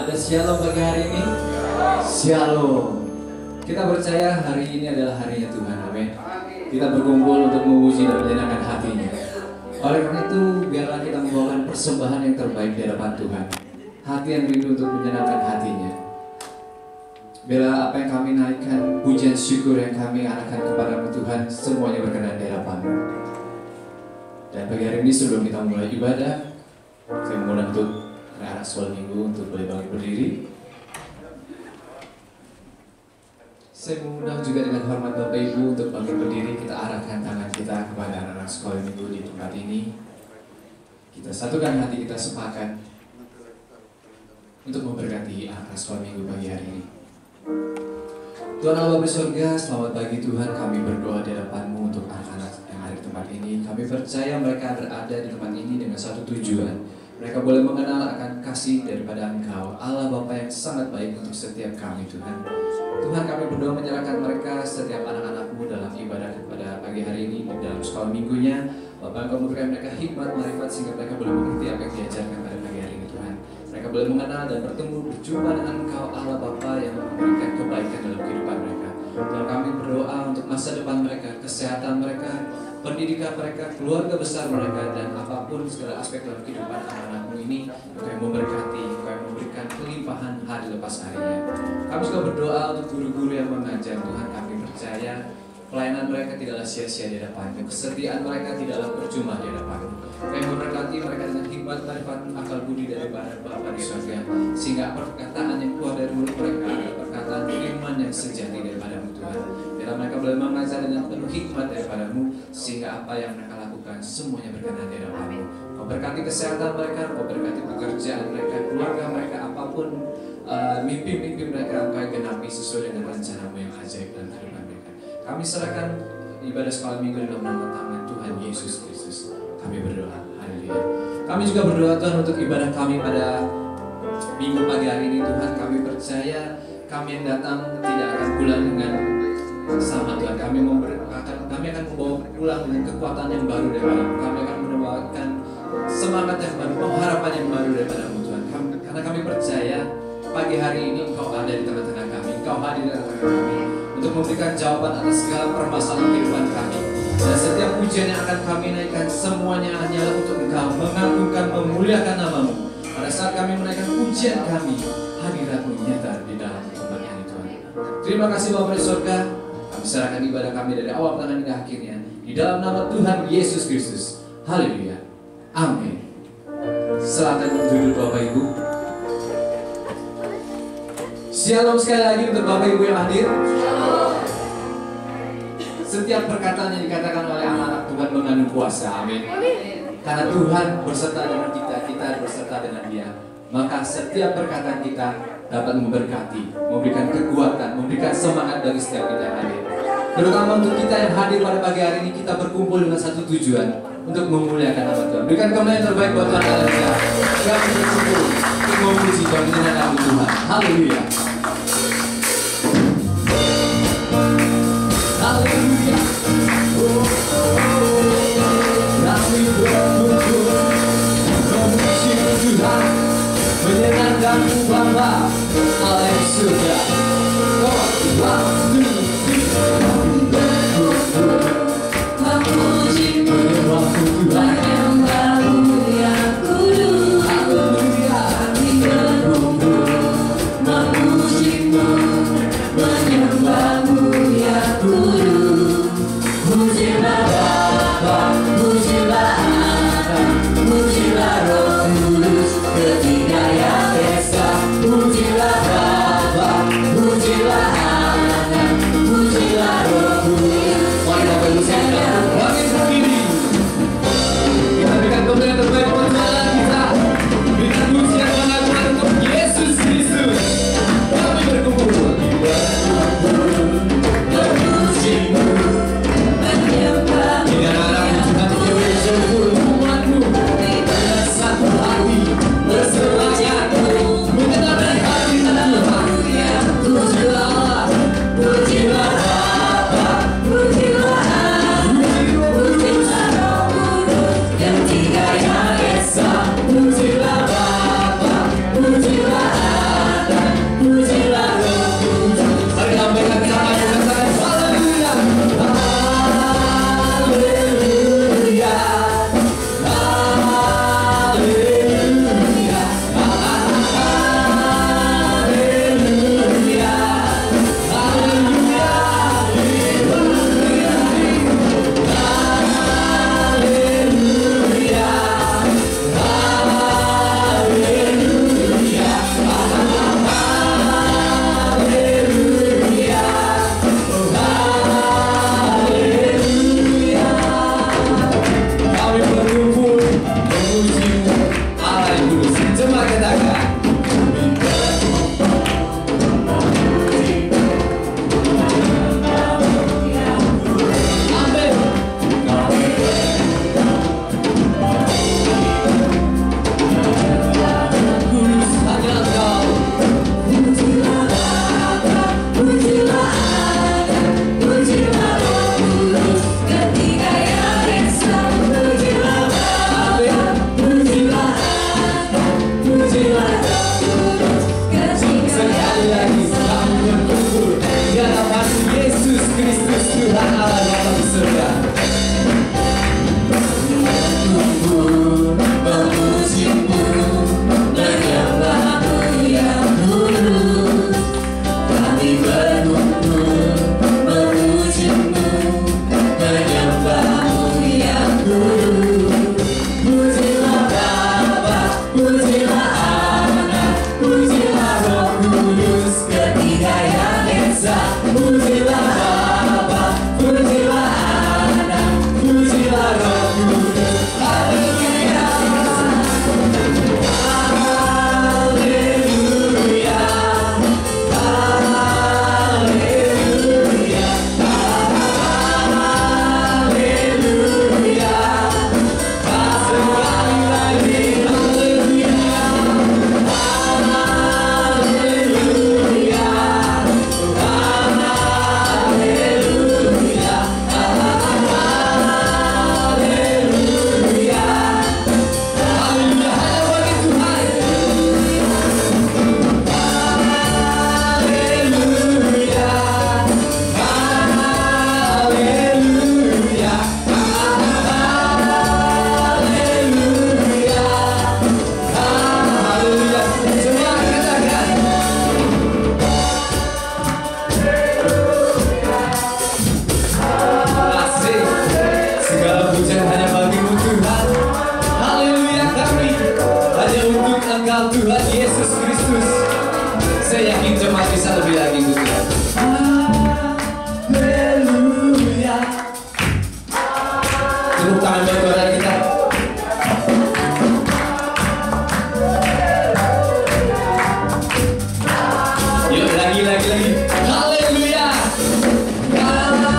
Ada shalom pagi hari ini? Shalom. Kita percaya hari ini adalah harinya Tuhan, amin. Kita berkumpul untuk memuji dan menyenangkan hatinya. Oleh karena itu, biarlah kita membawakan persembahan yang terbaik di hadapan Tuhan. Hati yang rindu untuk menyenangkan hatinya. Biarlah apa yang kami naikkan, pujian syukur yang kami arahkan kepada Tuhan, semuanya berkenan di hadapan-Mu. Dan pagi hari ini sebelum kita mulai ibadah, saya mohon untuk anak soal minggu untuk boleh bangkit berdiri. Saya mengundang juga dengan hormat Bapak Ibu untuk bangkit berdiri. Kita arahkan tangan kita kepada anak-anak sekolah minggu di tempat ini. Kita satukan hati kita sepakat untuk memberkati anak-anak sekolah minggu pagi hari ini. Tuhan Allah bersurga, selamat pagi Tuhan. Kami berdoa di hadapan-Mu untuk anak-anak yang ada di tempat ini. Kami percaya mereka berada di tempat ini dengan satu tujuan. Mereka boleh mengenal akan kasih daripada Engkau, Allah Bapa yang sangat baik untuk setiap kami Tuhan. Tuhan, kami berdoa menyerahkan mereka setiap anak-anak-Mu dalam ibadah pada pagi hari ini dalam sekolah minggunya. Bapak, Engkau memberikan mereka hikmat, marifat sehingga mereka boleh mengerti apa yang diajarkan pada pagi hari ini Tuhan. Mereka boleh mengenal dan bertemu berjumpa dengan Engkau Allah Bapa yang memberikan kebaikan dalam kehidupan mereka. Tuhan, kami berdoa untuk masa depan mereka, kesehatan mereka, pendidikan mereka, keluarga besar mereka, dan apapun segala aspek dalam kehidupan anak-anak-Mu ini, Engkau yang memberkati, Engkau yang memberikan kelimpahan hari lepas harinya. Kami juga berdoa untuk guru-guru yang mengajar Tuhan. Kami percaya pelayanan mereka tidaklah sia-sia di hadapan-Mu, kesetiaan mereka tidaklah percuma di hadapan-Mu. Kami memberkati mereka dengan hikmat, marifat, akal budi daripada Bapa di surga, sehingga perkataan yang keluar dari mulut mereka adalah perkataan firman yang sejati daripada-Mu Tuhan. Biarlah mereka boleh mengajar dengan penuh hikmat daripada-Mu, sehingga apa yang mereka lakukan semuanya berkenan di hadapan-Mu. Kau berkati kesehatan mereka, Kau berkati pekerjaan mereka, keluarga mereka, apapun mimpi-mimpi mereka, Engkau genapi sesuai dengan rencana-Mu yang ajaib dalam kehidupan mereka. Kami serahkan ibadah sekolah minggu dalam nama tangan Tuhan Yesus Kristus. Kami berdoa, haleluya. Kami juga berdoa Tuhan untuk ibadah kami pada minggu pagi hari ini Tuhan. Kami percaya kami yang datang tidak akan pulang dengan sama Tuhan. Kami akan membawa pulang dengan kekuatan yang baru daripada-Mu. Kami akan membawakan semangat yang baru, pengharapan yang baru daripada-Mu Tuhan. Karena kami percaya pagi hari ini Engkau ada di tengah-tengah kami, Engkau hadir di tengah-tengah kami untuk memberikan jawaban atas segala permasalahan kehidupan kami. Dan setiap pujian yang akan kami naikkan semuanya hanyalah untuk Engkau, mengagungkan, memuliakan nama-Mu. Pada saat kami menaikkan pujian kami, hadirat-Mu nyata di dalam tempat ini Tuhan. Terima kasih Bapa di surga. Kami serahkan ibadah kami dari awal tangan hingga akhirnya di dalam nama Tuhan Yesus Kristus. Haleluya. Amin. Silakan duduk Bapak Ibu. Shalom sekali lagi untuk Bapak Ibu yang hadir. Setiap perkataan yang dikatakan oleh anak-anak Tuhan mengandung kuasa, amin. Karena Tuhan berserta dengan kita, kita berserta dengan Dia. Maka setiap perkataan kita dapat memberkati, memberikan kekuatan, memberikan semangat bagi setiap kita yang hadir. Terutama untuk kita yang hadir pada pagi hari ini, kita berkumpul dengan satu tujuan, untuk memuliakan nama Tuhan. Berikan kemenangan yang terbaik buat Tuhan Allah kita. Kami bersyukur untuk memuji dan menyenangkan nama Tuhan. Haleluya. Haleluya. Kami berkumpul memuji Tuhan, menyenangkan-Mu Bapa Allah yang surga. Pujilah Bapa, pujilah Anak, Sekali lagi kami berkumpul di hadapan Yesus Kristus Tuhan Allah yang di surga. Memuji-Mu, menyembah-Mu yang kudus. Kami berkumpul memuji-Mu, menyembah-Mu yang kudus. Pujilah Bapa, pujilah Anak, pujilah Roh Kudus, ketiga yang esa. Pujilah Bapa, pujilah Anak, pujilah Roh Kudus. Haleluya, haleluya, haleluya, haleluya. Sekali lagi haleluya, haleluya, haleluya, haleluya. Haleluya, bagi Tuhan. Haleluya, haleluya, haleluya, haleluya. Semua katakan. Asik. Segala pujian hanya bagi-Mu Tuhan. Haleluya, kami hanya untuk Engkau Tuhan Yesus Kristus. Saya yakin jemaat bisa lebih lagi untuk Tuhan. Haleluya. Tepuk tangan buat saudara kita. Yuk lagi. Haleluya. Haleluya.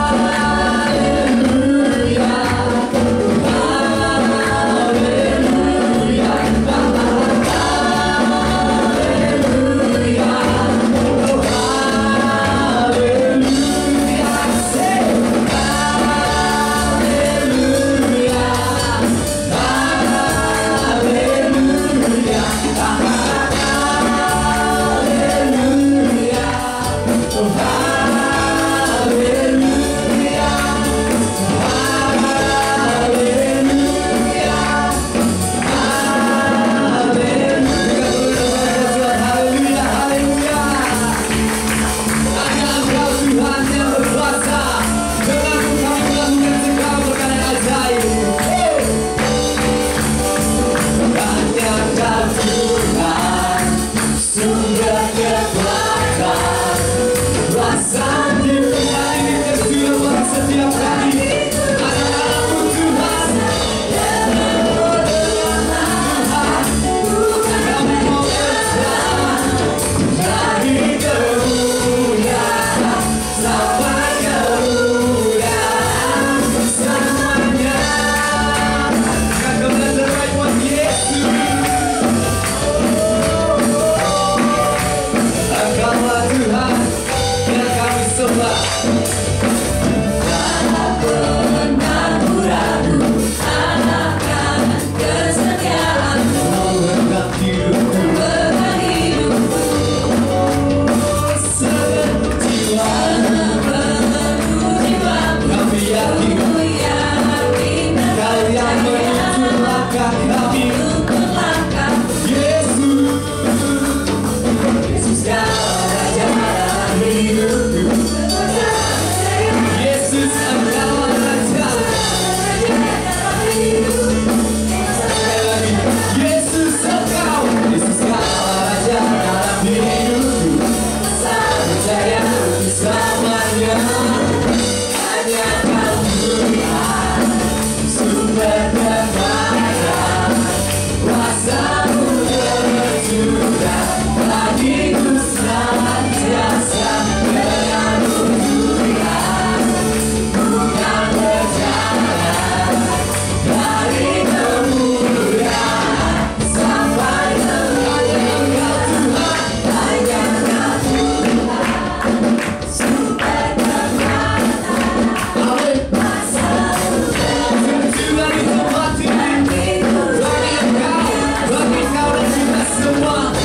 Semua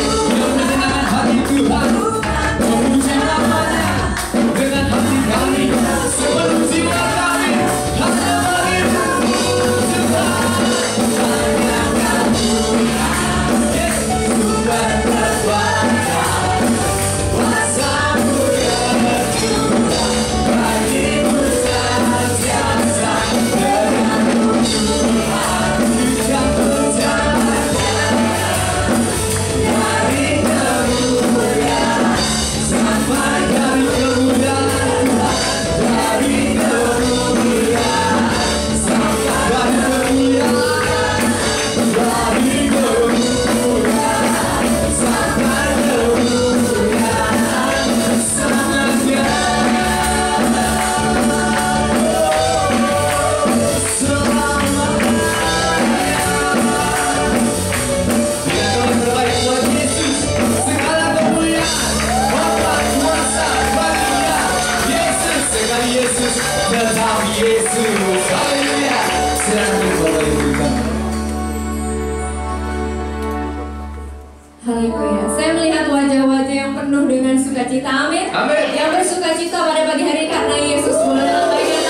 Haleluya. Saya melihat wajah-wajah yang penuh dengan sukacita. Amin. Amin. Yang bersukacita pada pagi hari karena Yesus. Boleh lambaikan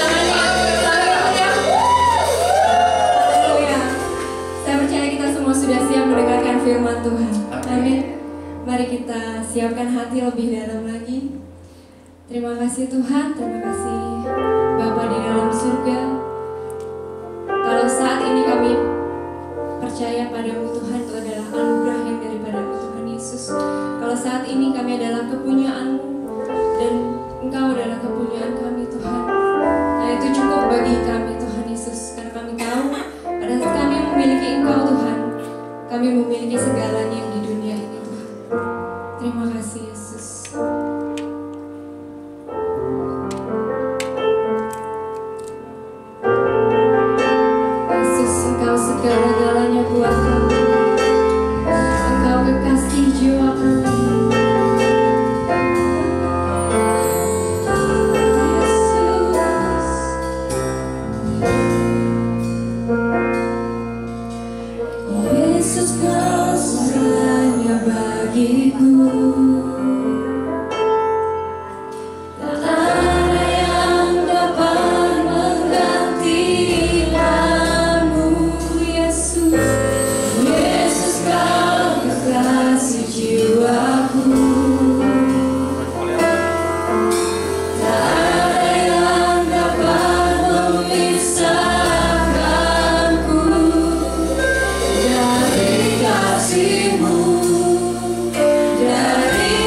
tangannya. Haleluya. Saya percaya kita semua sudah siap mendengarkan firman Tuhan. Amin. Mari kita siapkan hati lebih dalam lagi. Terima kasih Tuhan, terima kasih Bapa di dalam surga. Kalau saat ini kami percaya padamu Tuhan, itu adalah anugerah yang daripadamu Tuhan Yesus. Kalau saat ini kami adalah kepunyaanmu dan Engkau adalah kepunyaan kami Tuhan. Nah itu cukup bagi kami Tuhan Yesus. Karena kami tahu pada saat kami memiliki Engkau Tuhan, kami memiliki segalanya yang di dunia ini Tuhan. Terima kasih Yesus. Yesus, Engkau segala-galanya buat kami. Engkau kekasih jiwa kami. Yesus, Kau segalanya bagiku. Tak ada yang dapat menggantikanmu, Yesus. Yesus, Kau kekasih jiwaku. Tak ada yang dapat memisahkanku dari kasih-Mu, dari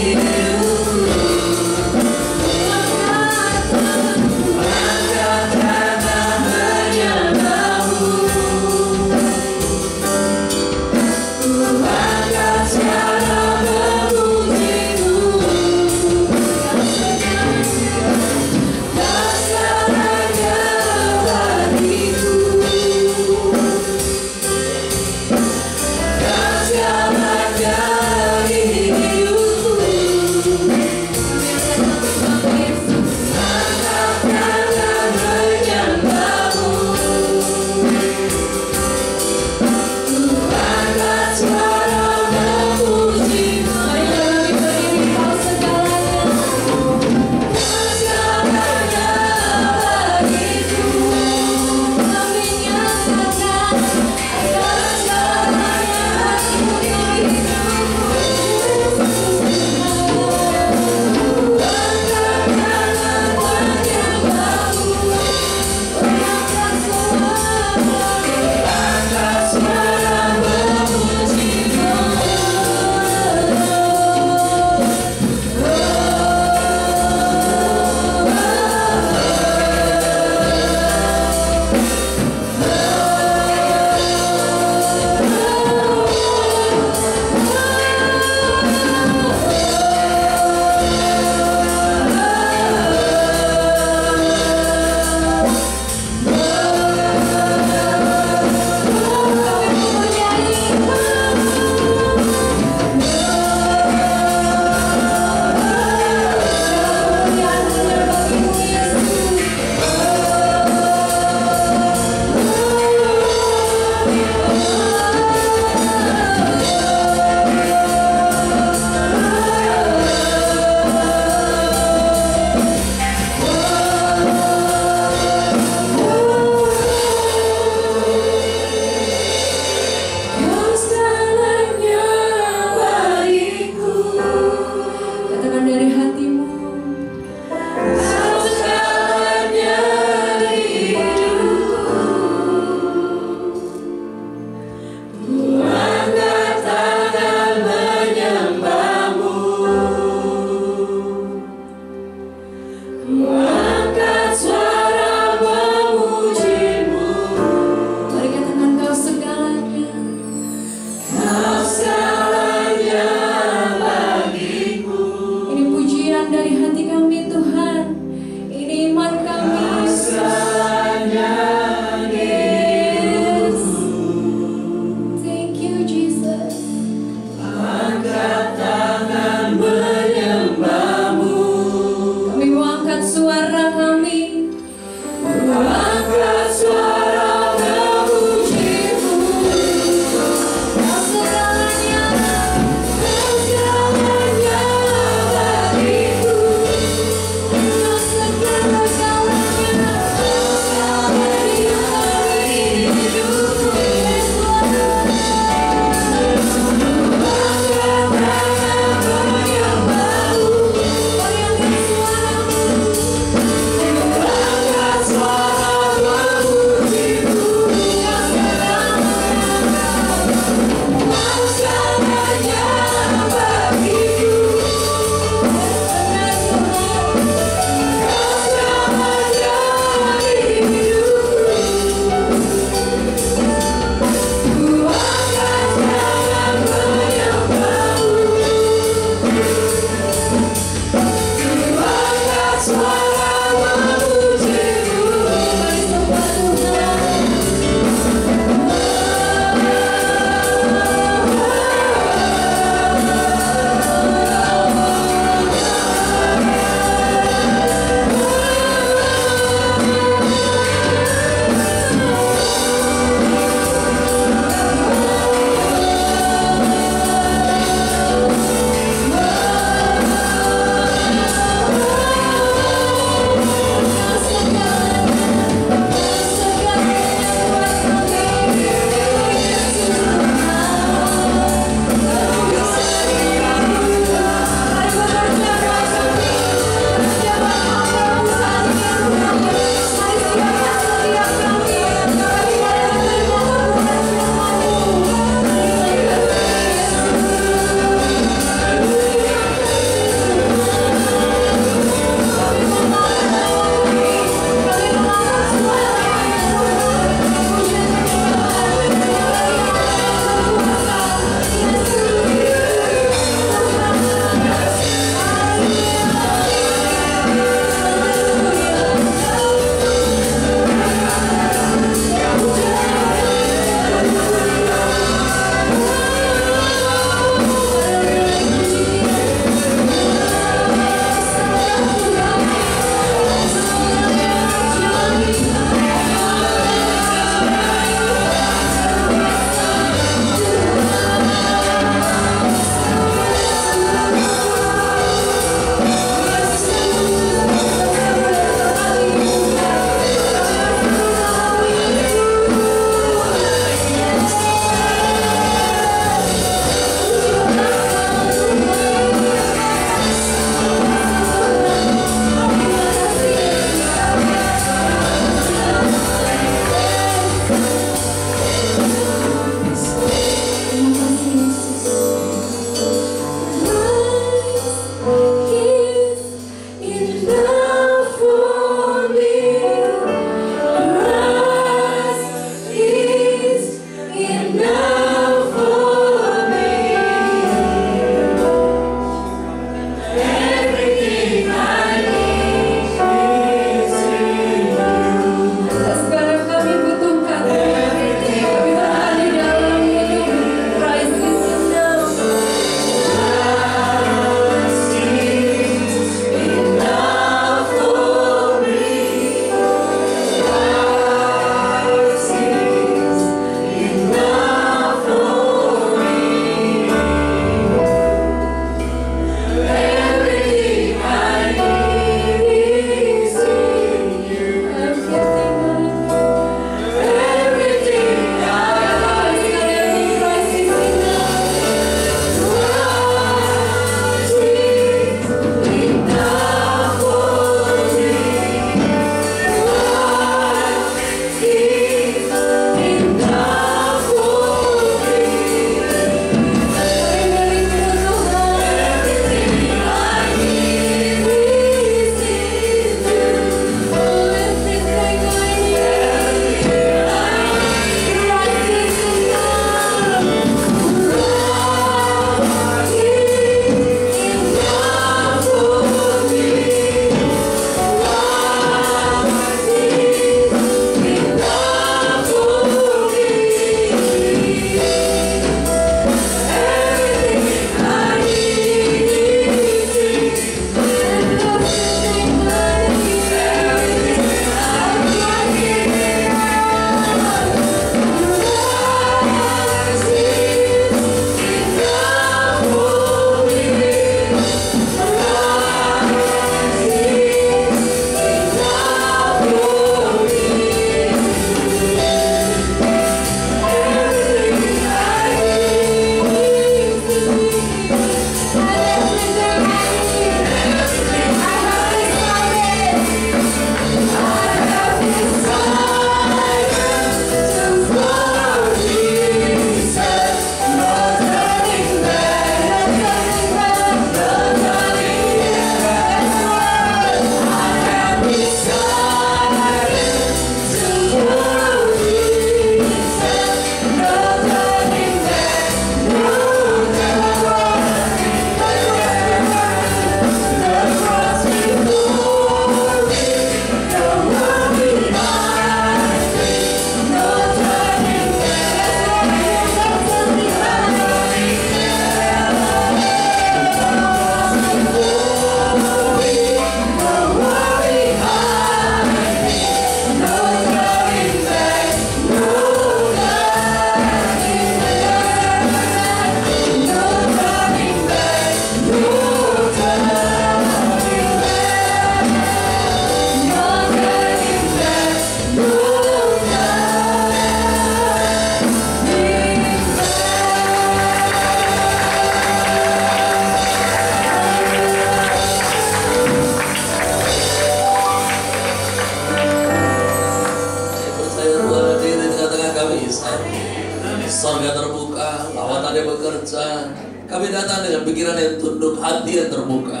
Yesus. Sorga terbuka, lawatannya bekerja. Kami datang dengan pikiran yang tunduk, hati yang terbuka.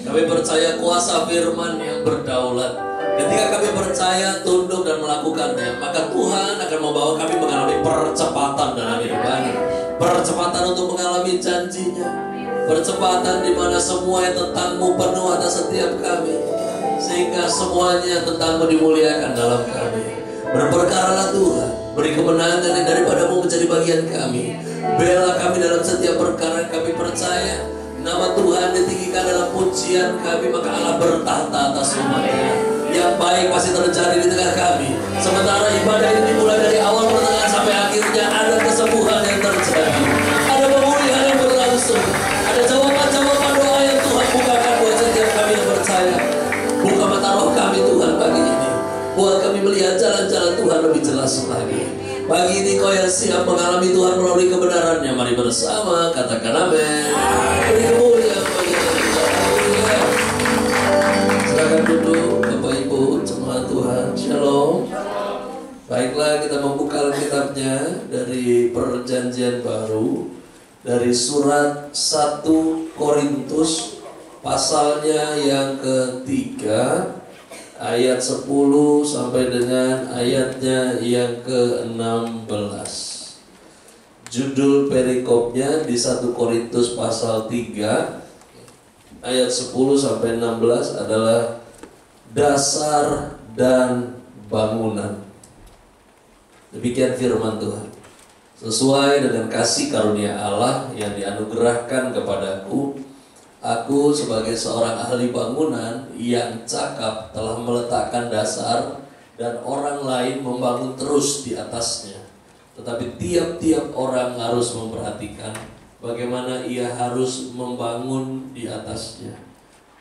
Kami percaya kuasa firman yang berdaulat. Ketika kami percaya, tunduk dan melakukannya, maka Tuhan akan membawa kami mengalami percepatan dalam hidup kami. Percepatan untuk mengalami janjinya. Percepatan di mana semua yang tentang-Mu penuh atas setiap kami. Sehingga semuanya tentang-Mu dimuliakan dalam kami. Berperkaralah Tuhan, beri kemenangan yang daripada-Mu menjadi bagian kami. Bela kami dalam setiap perkara yang kami percaya. Nama Tuhan ditinggikan dalam pujian kami, maka Allah bertahta atas umat-Nya. Yang baik pasti terjadi di tengah kami. Sementara ibadah ini dimulai dari awal pertengahan sampai akhirnya, ada kesembuhan yang terjadi, ada pemulihan yang berlangsung, ada jawaban-jawaban doa yang Tuhan bukakan buat setiap kami yang percaya. Buka mata roh kami Tuhan pagi ini, buat kami melihat jalan-jalan Tuhan lebih jelas lagi. Pagi ini kau yang siap mengalami Tuhan melalui kebenarannya, mari bersama katakan amin. Beri kemuliaan bagi Tuhan. Silakan duduk Bapak Ibu, jemaat Tuhan, shalom. Baiklah, kita membuka Alkitabnya dari Perjanjian Baru, dari surat 1 Korintus pasalnya yang ketiga, ayat 10 sampai dengan ayatnya yang ke-16. Judul perikopnya di 1 Korintus pasal 3 ayat 10 sampai 16 adalah dasar dan bangunan. Demikian firman Tuhan. Sesuai dengan kasih karunia Allah yang dianugerahkan kepadaku, aku sebagai seorang ahli bangunan yang cakap telah meletakkan dasar dan orang lain membangun terus di atasnya. Tetapi tiap-tiap orang harus memperhatikan bagaimana ia harus membangun di atasnya.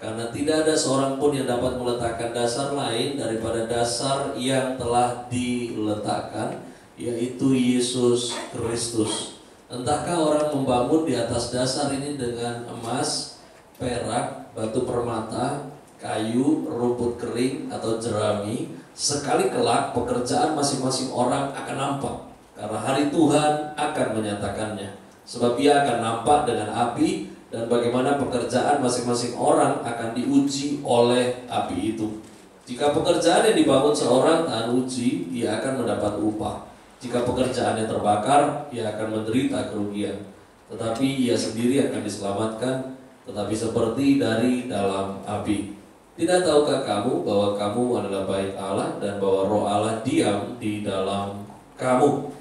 Karena tidak ada seorang pun yang dapat meletakkan dasar lain daripada dasar yang telah diletakkan, yaitu Yesus Kristus. Entahkah orang membangun di atas dasar ini dengan emas, perak, batu permata, kayu, rumput kering, atau jerami, sekali kelak pekerjaan masing-masing orang akan nampak, karena hari Tuhan akan menyatakannya. Sebab ia akan nampak dengan api, dan bagaimana pekerjaan masing-masing orang akan diuji oleh api itu. Jika pekerjaan yang dibangun seorang tahan uji, ia akan mendapat upah. Jika pekerjaannya terbakar, ia akan menderita kerugian. Tetapi ia sendiri akan diselamatkan, tetapi seperti dari dalam api. Tidak tahukah kamu bahwa kamu adalah bait Allah dan bahwa Roh Allah diam di dalam kamu?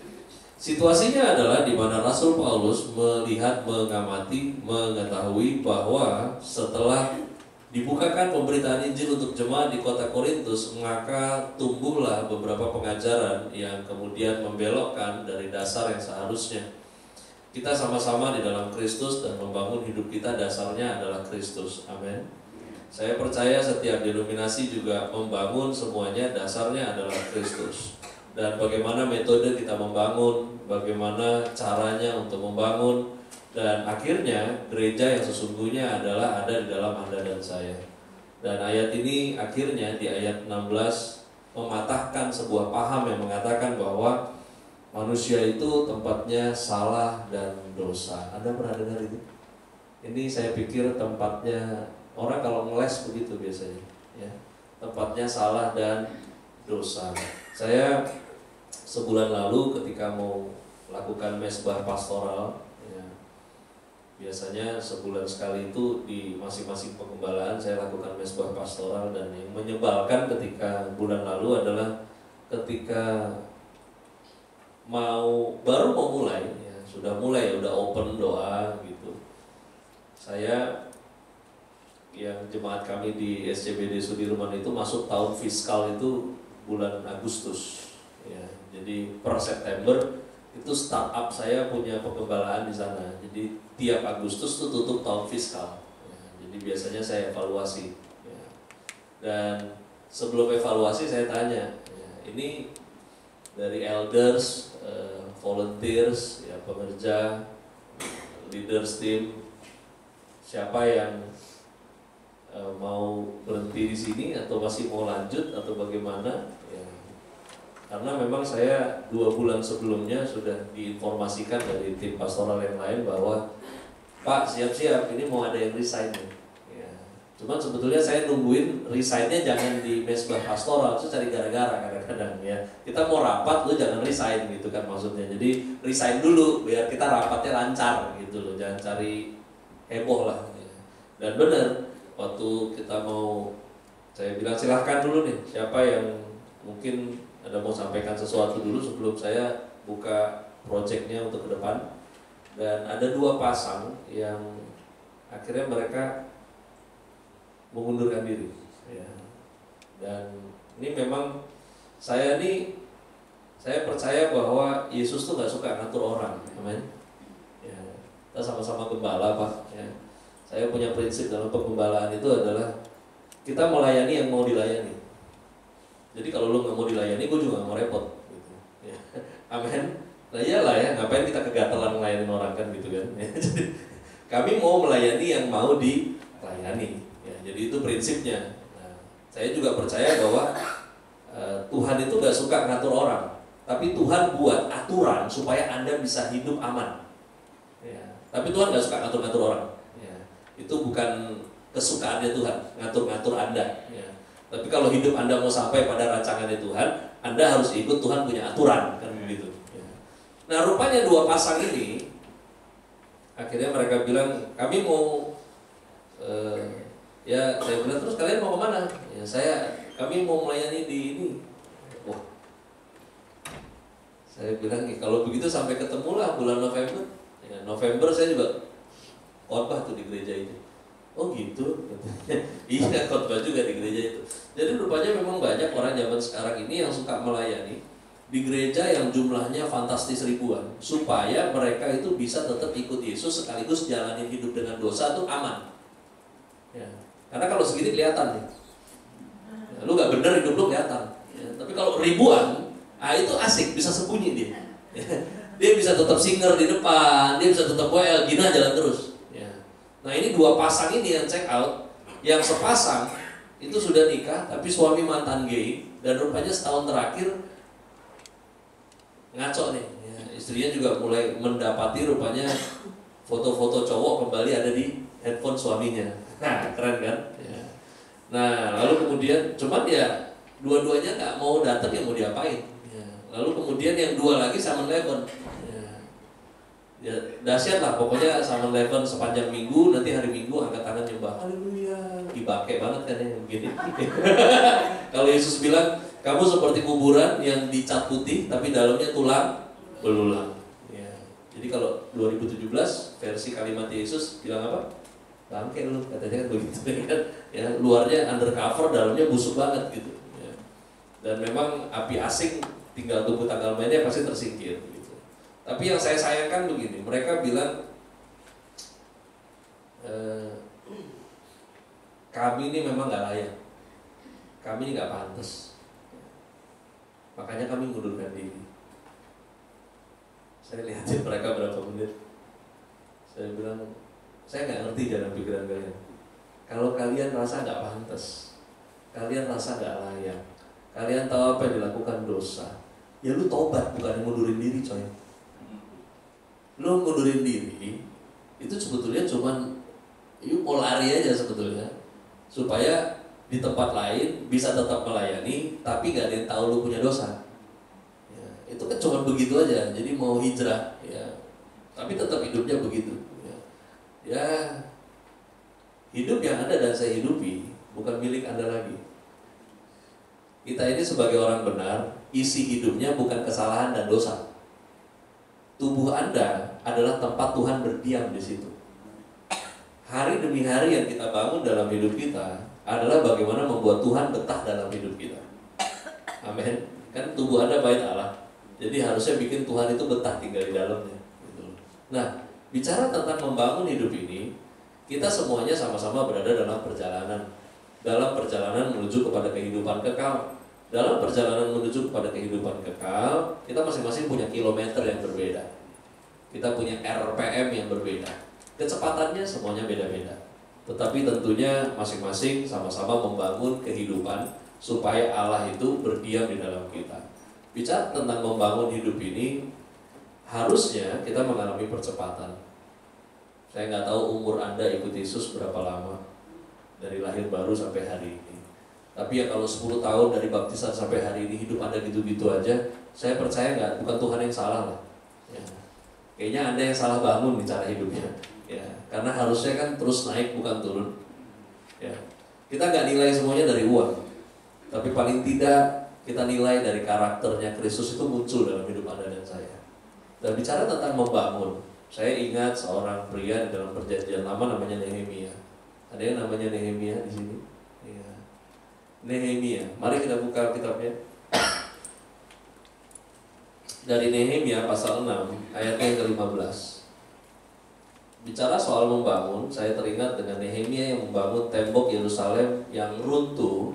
Situasinya adalah di mana Rasul Paulus melihat, mengamati, mengetahui bahwa setelah dibukakan pemberitaan Injil untuk jemaat di kota Korintus, maka tumbuhlah beberapa pengajaran yang kemudian membelokkan dari dasar yang seharusnya. Kita sama-sama di dalam Kristus dan membangun hidup kita dasarnya adalah Kristus. Amin. Saya percaya setiap denominasi juga membangun semuanya dasarnya adalah Kristus. Dan bagaimana metode kita membangun, bagaimana caranya untuk membangun, dan akhirnya gereja yang sesungguhnya adalah ada di dalam Anda dan saya. Dan ayat ini akhirnya di ayat 16 mematahkan sebuah paham yang mengatakan bahwa manusia itu tempatnya salah dan dosa. Anda pernah dengar itu? Ini saya pikir tempatnya, orang kalau ngeles begitu biasanya, ya, tempatnya salah dan dosa. Saya sebulan lalu ketika mau lakukan mesbah pastoral, ya, biasanya sebulan sekali itu di masing-masing pengembalaan saya lakukan mesbah pastoral. Dan yang menyebalkan ketika bulan lalu adalah ketika baru mau mulai, ya, sudah mulai, udah open doa gitu. Saya yang jemaat kami di SCBD Sudirman itu masuk tahun fiskal itu bulan Agustus. Ya, jadi per September itu startup saya punya pengembalaan di sana. Jadi tiap Agustus itu tutup tahun fiskal. Ya, jadi biasanya saya evaluasi. Ya. Dan sebelum evaluasi saya tanya, ya, ini dari elders, volunteers, ya, pekerja, leaders team, siapa yang mau berhenti di sini atau masih mau lanjut atau bagaimana? Ya. Karena memang saya 2 bulan sebelumnya sudah diinformasikan dari tim pastoral yang lain bahwa Pak siap-siap ini mau ada yang resign ya. Cuman sebetulnya saya nungguin resignnya jangan di mesbah pastoral, itu cari gara-gara kadang-kadang ya. Kita mau rapat lu jangan resign gitu kan maksudnya. Jadi resign dulu biar kita rapatnya lancar gitu loh, jangan cari heboh lah ya. Dan benar waktu kita mau, saya bilang silahkan dulu nih siapa yang mungkin ada mau sampaikan sesuatu dulu sebelum saya buka proyeknya untuk ke depan. Dan ada 2 pasang yang akhirnya mereka mengundurkan diri ya. Dan ini memang saya percaya bahwa Yesus tuh gak suka ngatur orang, amin ya. Kita sama-sama gembala Pak ya. Saya punya prinsip dalam penggembalaan itu adalah kita melayani yang mau dilayani. Jadi kalau lu nggak mau dilayani, gue juga nggak mau repot. Gitu. Ya. Amin. Nah iyalah ya, ngapain kita kegatelan melayani orang kan gitu kan. Ya. Jadi, kami mau melayani yang mau dilayani. Ya, jadi itu prinsipnya. Nah, saya juga percaya bahwa Tuhan itu nggak suka ngatur orang, tapi Tuhan buat aturan supaya Anda bisa hidup aman. Ya. Tapi Tuhan nggak suka ngatur-ngatur orang. Ya. Itu bukan kesukaannya Tuhan, ngatur-ngatur Anda. Ya. Tapi kalau hidup Anda mau sampai pada rancangannya Tuhan, Anda harus ikut Tuhan punya aturan kan begitu. Ya. Nah rupanya 2 pasang ini, akhirnya mereka bilang kami mau, ya saya bilang terus kalian mau kemana? Ya kami mau melayani di ini. Wah, saya bilang kalau begitu sampai ketemulah bulan November. Ya, November saya juga khotbah tuh di gereja itu. Oh gitu, iya khotbah juga di gereja itu. Jadi rupanya memang banyak orang zaman sekarang ini yang suka melayani di gereja yang jumlahnya fantastis ribuan, supaya mereka itu bisa tetap ikut Yesus sekaligus jalanin hidup dengan dosa itu aman. Ya. Karena kalau segini kelihatan nih, ya, lu gak bener hidup lu kelihatan. Ya. Tapi kalau ribuan, itu asik, bisa sembunyi dia. Ya. Dia bisa tetap singer di depan, dia bisa tetap WL, gina jalan terus. Nah ini 2 pasang ini yang check out. Yang sepasang itu sudah nikah tapi suami mantan gay. Dan rupanya setahun terakhir ngaco nih ya, istrinya juga mulai mendapati rupanya foto-foto cowok kembali ada di handphone suaminya. Nah keren kan ya. Nah lalu kemudian cuman ya dua-duanya gak mau datang, yang mau diapain ya. Lalu kemudian yang 2 lagi sama Levon ya dahsyat lah pokoknya sama Levon sepanjang minggu, nanti hari Minggu angkat tangan nyembah haleluya, dibake banget kan yang begini. Kalau Yesus bilang kamu seperti kuburan yang dicat putih tapi dalamnya tulang belulang ya. Jadi kalau 2017 versi kalimat Yesus bilang apa? Bangke lu, katanya kan begitu kan ya, luarnya undercover dalamnya busuk banget gitu ya. Dan memang api asing tinggal tunggu tanggal mainnya pasti tersingkir. Tapi yang saya sayangkan begini, mereka bilang kami ini memang gak layak, kami ini gak pantas, makanya kami ngundurkan diri. Saya lihatin mereka berapa menit, saya bilang saya gak ngerti jalan pikiran kalian. Kalau kalian rasa gak pantas, kalian rasa gak layak, kalian tahu apa yang dilakukan dosa, ya lu tobat, bukan ngundurin diri coy. Lu mundurin diri itu sebetulnya cuman mau lari aja sebetulnya supaya di tempat lain bisa tetap melayani tapi gak ada yang tahu lu punya dosa ya, itu kan cuma begitu aja. Jadi mau hijrah ya tapi tetap hidupnya begitu ya hidup yang Anda dan saya hidupi bukan milik Anda lagi. Kita ini sebagai orang benar, isi hidupnya bukan kesalahan dan dosa. Tubuh Anda adalah tempat Tuhan berdiam di situ. Hari demi hari yang kita bangun dalam hidup kita adalah bagaimana membuat Tuhan betah dalam hidup kita. Amin. Kan tubuh Anda bait Allah. Jadi harusnya bikin Tuhan itu betah tinggal di dalamnya. Nah, bicara tentang membangun hidup ini, kita semuanya sama-sama berada dalam perjalanan. Dalam perjalanan menuju kepada kehidupan kekal. Dalam perjalanan menuju kepada kehidupan kekal, kita masing-masing punya kilometer yang berbeda. Kita punya RPM yang berbeda. Kecepatannya semuanya beda-beda. Tetapi tentunya masing-masing sama-sama membangun kehidupan supaya Allah itu berdiam di dalam kita. bicara tentang membangun hidup ini, harusnya kita mengalami percepatan. Saya nggak tahu umur Anda ikut Yesus berapa lama, dari lahir baru sampai hari ini. Tapi ya kalau 10 tahun dari baptisan sampai hari ini hidup Anda gitu-gitu aja, saya percaya bukan Tuhan yang salah lah. Ya. Kayaknya Anda yang salah bangun nih cara hidupnya. Ya. Karena harusnya kan terus naik bukan turun. Ya. Kita nggak nilai semuanya dari uang, tapi paling tidak kita nilai dari karakternya Kristus itu muncul dalam hidup Anda dan saya. Dan bicara tentang membangun, saya ingat seorang pria di dalam Perjanjian Lama namanya Nehemia. Ada yang namanya Nehemia di sini? Ya. Nehemia. Mari kita buka kitabnya. Dari Nehemia pasal 6 ayatnya yang ke-15. Bicara soal membangun, saya teringat dengan Nehemia yang membangun tembok Yerusalem yang runtuh,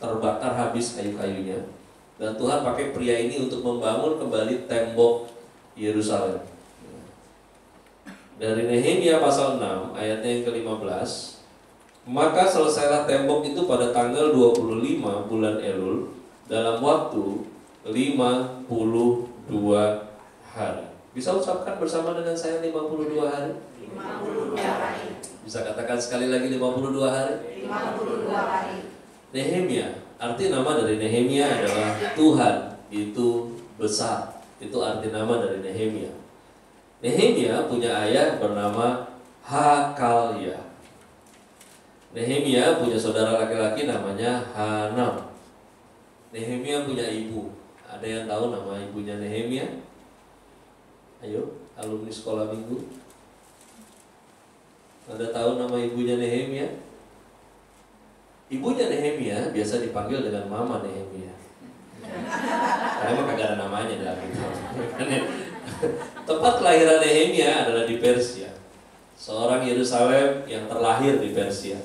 terbakar habis kayu-kayunya. Dan Tuhan pakai pria ini untuk membangun kembali tembok Yerusalem. Dari Nehemia pasal 6 ayatnya yang ke-15. Maka selesailah tembok itu pada tanggal 25 bulan Elul dalam waktu 52 hari. Bisa ucapkan bersama dengan saya 52 hari? 52 hari. Bisa katakan sekali lagi 52 hari? 52 hari. Nehemia, arti nama dari Nehemia adalah Tuhan itu besar. Itu arti nama dari Nehemia. Nehemia punya ayah bernama Hakalya. Nehemia punya saudara laki-laki namanya Hanam. Nehemia punya ibu. Ada yang tahu nama ibunya Nehemia? Ayo, alumni sekolah minggu. Ada tahu nama ibunya Nehemia? Ibunya Nehemia biasa dipanggil dengan Mama Nehemia. Karena emang kagak ada namanya dalam itu. Tempat kelahiran Nehemia adalah di Persia. Seorang Yerusalem yang terlahir di Persia.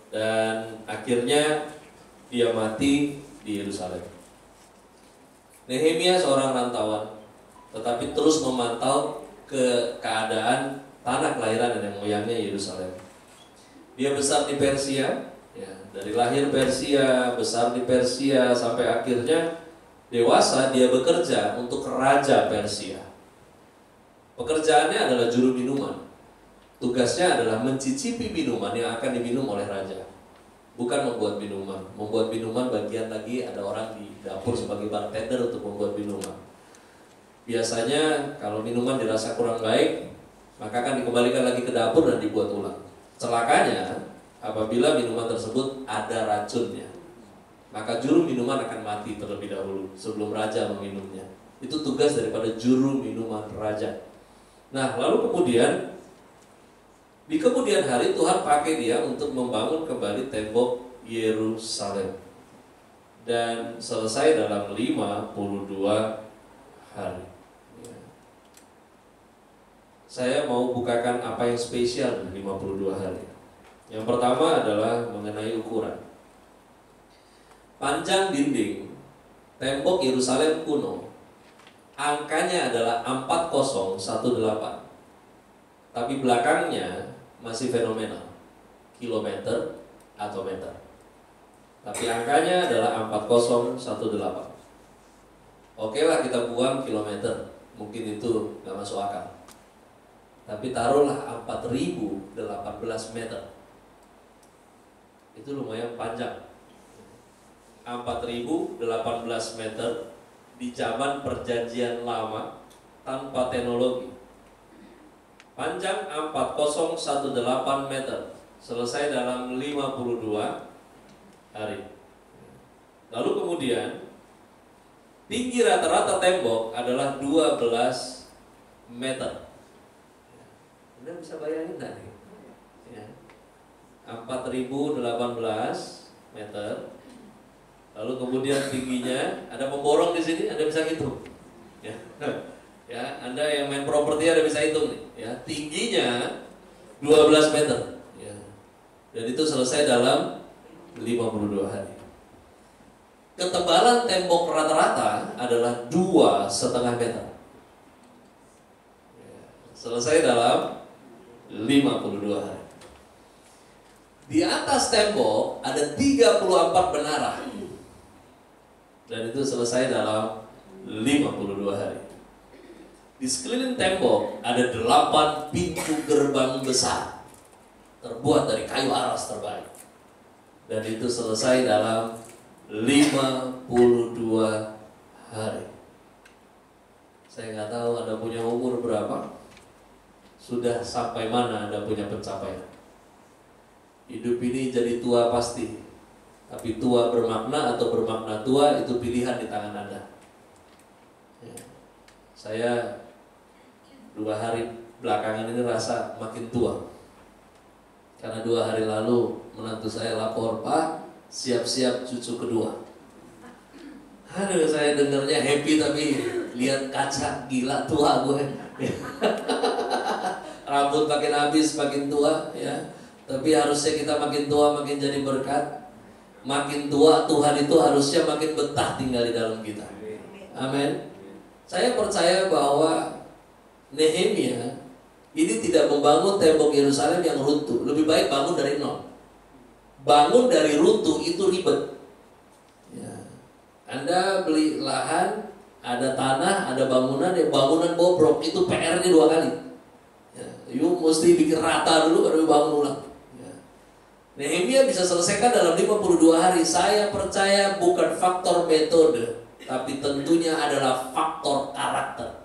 Dan akhirnya dia mati di Yerusalem. Nehemia seorang rantauan, tetapi terus memantau keadaan tanah kelahiran dan moyangnya Yerusalem. Dia besar di Persia, ya, dari lahir Persia, besar di Persia, sampai akhirnya dewasa dia bekerja untuk Raja Persia. Pekerjaannya adalah juru minuman. Tugasnya adalah mencicipi minuman yang akan diminum oleh raja. Bukan membuat minuman. Membuat minuman bagian lagi ada orang di dapur sebagai bartender untuk membuat minuman. Biasanya kalau minuman dirasa kurang baik, maka akan dikembalikan lagi ke dapur dan dibuat ulang. Celakanya, apabila minuman tersebut ada racunnya, maka juru minuman akan mati terlebih dahulu sebelum raja meminumnya. Itu tugas daripada juru minuman raja. Nah, lalu kemudian di kemudian hari Tuhan pakai dia untuk membangun kembali tembok Yerusalem. Dan selesai dalam 52 hari. Saya mau bukakan apa yang spesial di 52 hari. Yang pertama adalah mengenai ukuran. Panjang dinding tembok Yerusalem kuno, angkanya adalah 4018. Tapi belakangnya masih fenomenal, kilometer atau meter. Tapi angkanya adalah 4018. Oke lah kita buang kilometer, mungkin itu gak masuk akal. Tapi taruhlah 4018 meter. Itu lumayan panjang. 4018 meter di zaman Perjanjian Lama tanpa teknologi. Panjang 4018 meter, selesai dalam 52 hari. Lalu kemudian tinggi rata-rata tembok adalah 12 meter. Anda bisa bayangin nggak nih? Ya. 4018 meter. Lalu kemudian tingginya ada pemborong di sini, Anda bisa hitung. Ya. Ya, Anda yang main properti Anda bisa hitung nih, ya. Tingginya 12 meter, ya. Dan itu selesai dalam 52 hari. Ketebalan tembok rata-rata adalah 2,5 meter. Ya. Selesai dalam 52 hari. Di atas tembok ada 34 menara. Dan itu selesai dalam 52 hari. Di sekeliling tembok ada 8 pintu gerbang besar terbuat dari kayu aras terbaik. Dan itu selesai dalam 52 hari. Saya nggak tahu Anda punya umur berapa, sudah sampai mana Anda punya pencapaian. Hidup ini jadi tua pasti, tapi tua bermakna atau bermakna tua itu pilihan di tangan Anda. Ya. Saya 2 hari belakangan ini rasa makin tua, karena 2 hari lalu menantu saya lapor, "Pak, siap-siap cucu kedua." Aduh, saya dengarnya happy tapi lihat kaca, gila tua gue. Rambut makin habis, makin tua ya. Tapi harusnya kita makin tua makin jadi berkat. Makin tua Tuhan itu harusnya makin betah tinggal di dalam kita. Amin. Saya percaya bahwa Nehemia ini tidak membangun tembok Yerusalem yang runtuh. Lebih baik bangun dari nol. Bangun dari runtuh itu ribet ya. Anda beli lahan, ada tanah, ada bangunan, ya bangunan bobrok, itu PR-nya 2 kali ya. You mesti bikin rata dulu baru bangun ulang ya. Nehemia bisa selesaikan dalam 52 hari. Saya percaya bukan faktor metode, tapi tentunya adalah faktor karakter.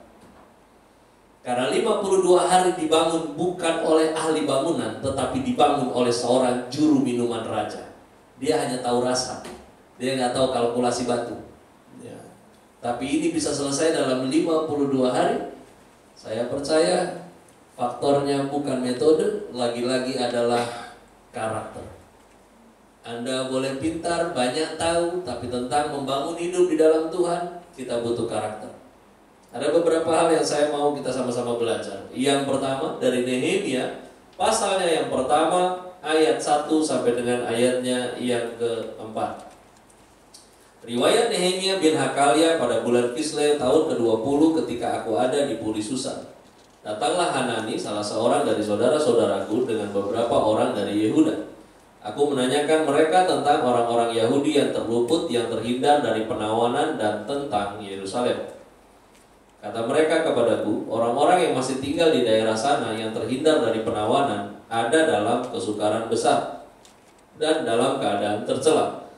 Karena 52 hari dibangun bukan oleh ahli bangunan, tetapi dibangun oleh seorang juru minuman raja. Dia hanya tahu rasa, dia nggak tahu kalkulasi batu ya. Tapi ini bisa selesai dalam 52 hari. Saya percaya faktornya bukan metode, lagi-lagi adalah karakter. Anda boleh pintar, banyak tahu, tapi tentang membangun hidup di dalam Tuhan, kita butuh karakter. Ada beberapa hal yang saya mau kita sama-sama belajar. Yang pertama dari Nehemia, pasalnya yang pertama, ayat 1 sampai dengan ayatnya yang keempat. Riwayat Nehemia bin Hakalia pada bulan Kislev tahun ke-20 ketika aku ada di Puri Susan. Datanglah Hanani, salah seorang dari saudara-saudaraku dengan beberapa orang dari Yehuda. Aku menanyakan mereka tentang orang-orang Yahudi yang terluput, yang terhindar dari penawanan, dan tentang Yerusalem. Kata mereka kepadaku, orang-orang yang masih tinggal di daerah sana yang terhindar dari penawanan ada dalam kesukaran besar dan dalam keadaan tercela.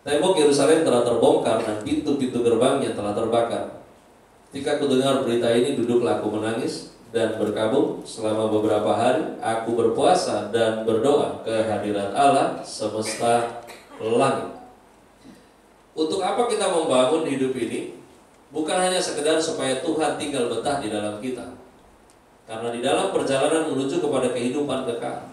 Tembok Yerusalem telah terbongkar dan pintu-pintu gerbangnya telah terbakar. Ketika aku dengar berita ini, duduklah aku menangis dan berkabung. Selama beberapa hari aku berpuasa dan berdoa ke hadirat Allah semesta langit. Untuk apa kita membangun hidup ini? Bukan hanya sekedar supaya Tuhan tinggal betah di dalam kita. Karena di dalam perjalanan menuju kepada kehidupan kekal,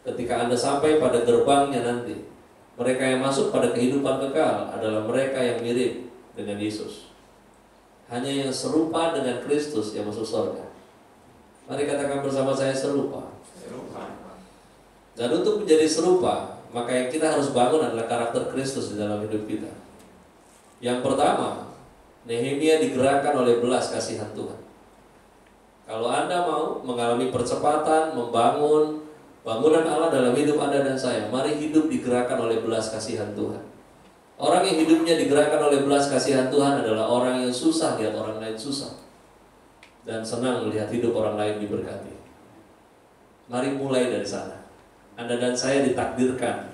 ketika Anda sampai pada gerbangnya nanti, mereka yang masuk pada kehidupan kekal adalah mereka yang mirip dengan Yesus. Hanya yang serupa dengan Kristus yang masuk surga. Mari katakan bersama saya, serupa. Dan untuk menjadi serupa, maka yang kita harus bangun adalah karakter Kristus di dalam hidup kita. Yang pertama, Nehemia digerakkan oleh belas kasihan Tuhan. Kalau Anda mau mengalami percepatan, membangun bangunan Allah dalam hidup Anda dan saya, mari hidup digerakkan oleh belas kasihan Tuhan. Orang yang hidupnya digerakkan oleh belas kasihan Tuhan adalah orang yang susah lihat orang lain susah dan senang melihat hidup orang lain diberkati. Mari mulai dari sana. Anda dan saya ditakdirkan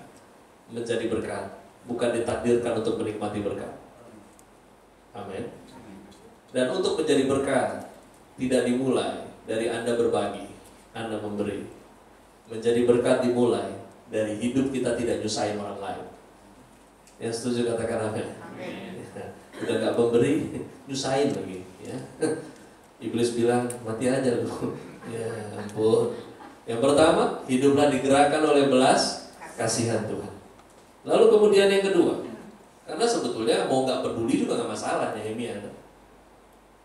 menjadi berkat, bukan ditakdirkan untuk menikmati berkat. Amin. Dan untuk menjadi berkat tidak dimulai dari Anda berbagi, Anda memberi. Menjadi berkat dimulai dari hidup kita tidak nyusahin orang lain. Yang setuju katakan amin. Udah gak memberi, nyusahin lagi ya. Iblis bilang mati aja lu. Ya ampun. Yang pertama, hiduplah digerakkan oleh belas kasihan Tuhan. Lalu kemudian yang kedua, karena sebetulnya mau nggak peduli juga nggak masalah Nehemia.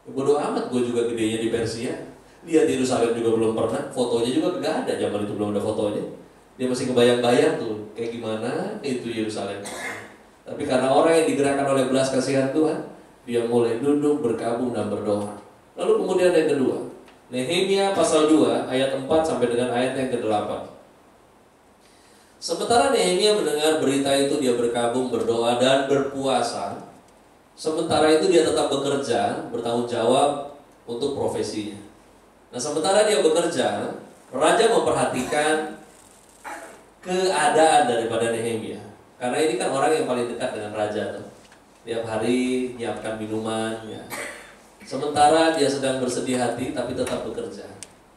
Bodoh amat, gue juga gedenya di Persia. Lihat Yerusalem juga belum pernah, fotonya juga nggak ada, zaman itu belum ada fotonya. Dia masih kebayang-bayang tuh kayak gimana itu Yerusalem. Tapi karena orang yang digerakkan oleh belas kasihan Tuhan, dia mulai duduk, berkabung dan berdoa. Lalu kemudian yang kedua, Nehemia pasal 2 ayat 4 sampai dengan ayat yang ke-8. Sementara Nehemia mendengar berita itu, dia berkabung, berdoa dan berpuasa. Sementara itu dia tetap bekerja, bertanggung jawab untuk profesinya. Nah, sementara dia bekerja, raja memperhatikan keadaan daripada Nehemia. Karena ini kan orang yang paling dekat dengan raja tuh. Tiap hari nyiapkan minuman ya. Sementara dia sedang bersedih hati tapi tetap bekerja.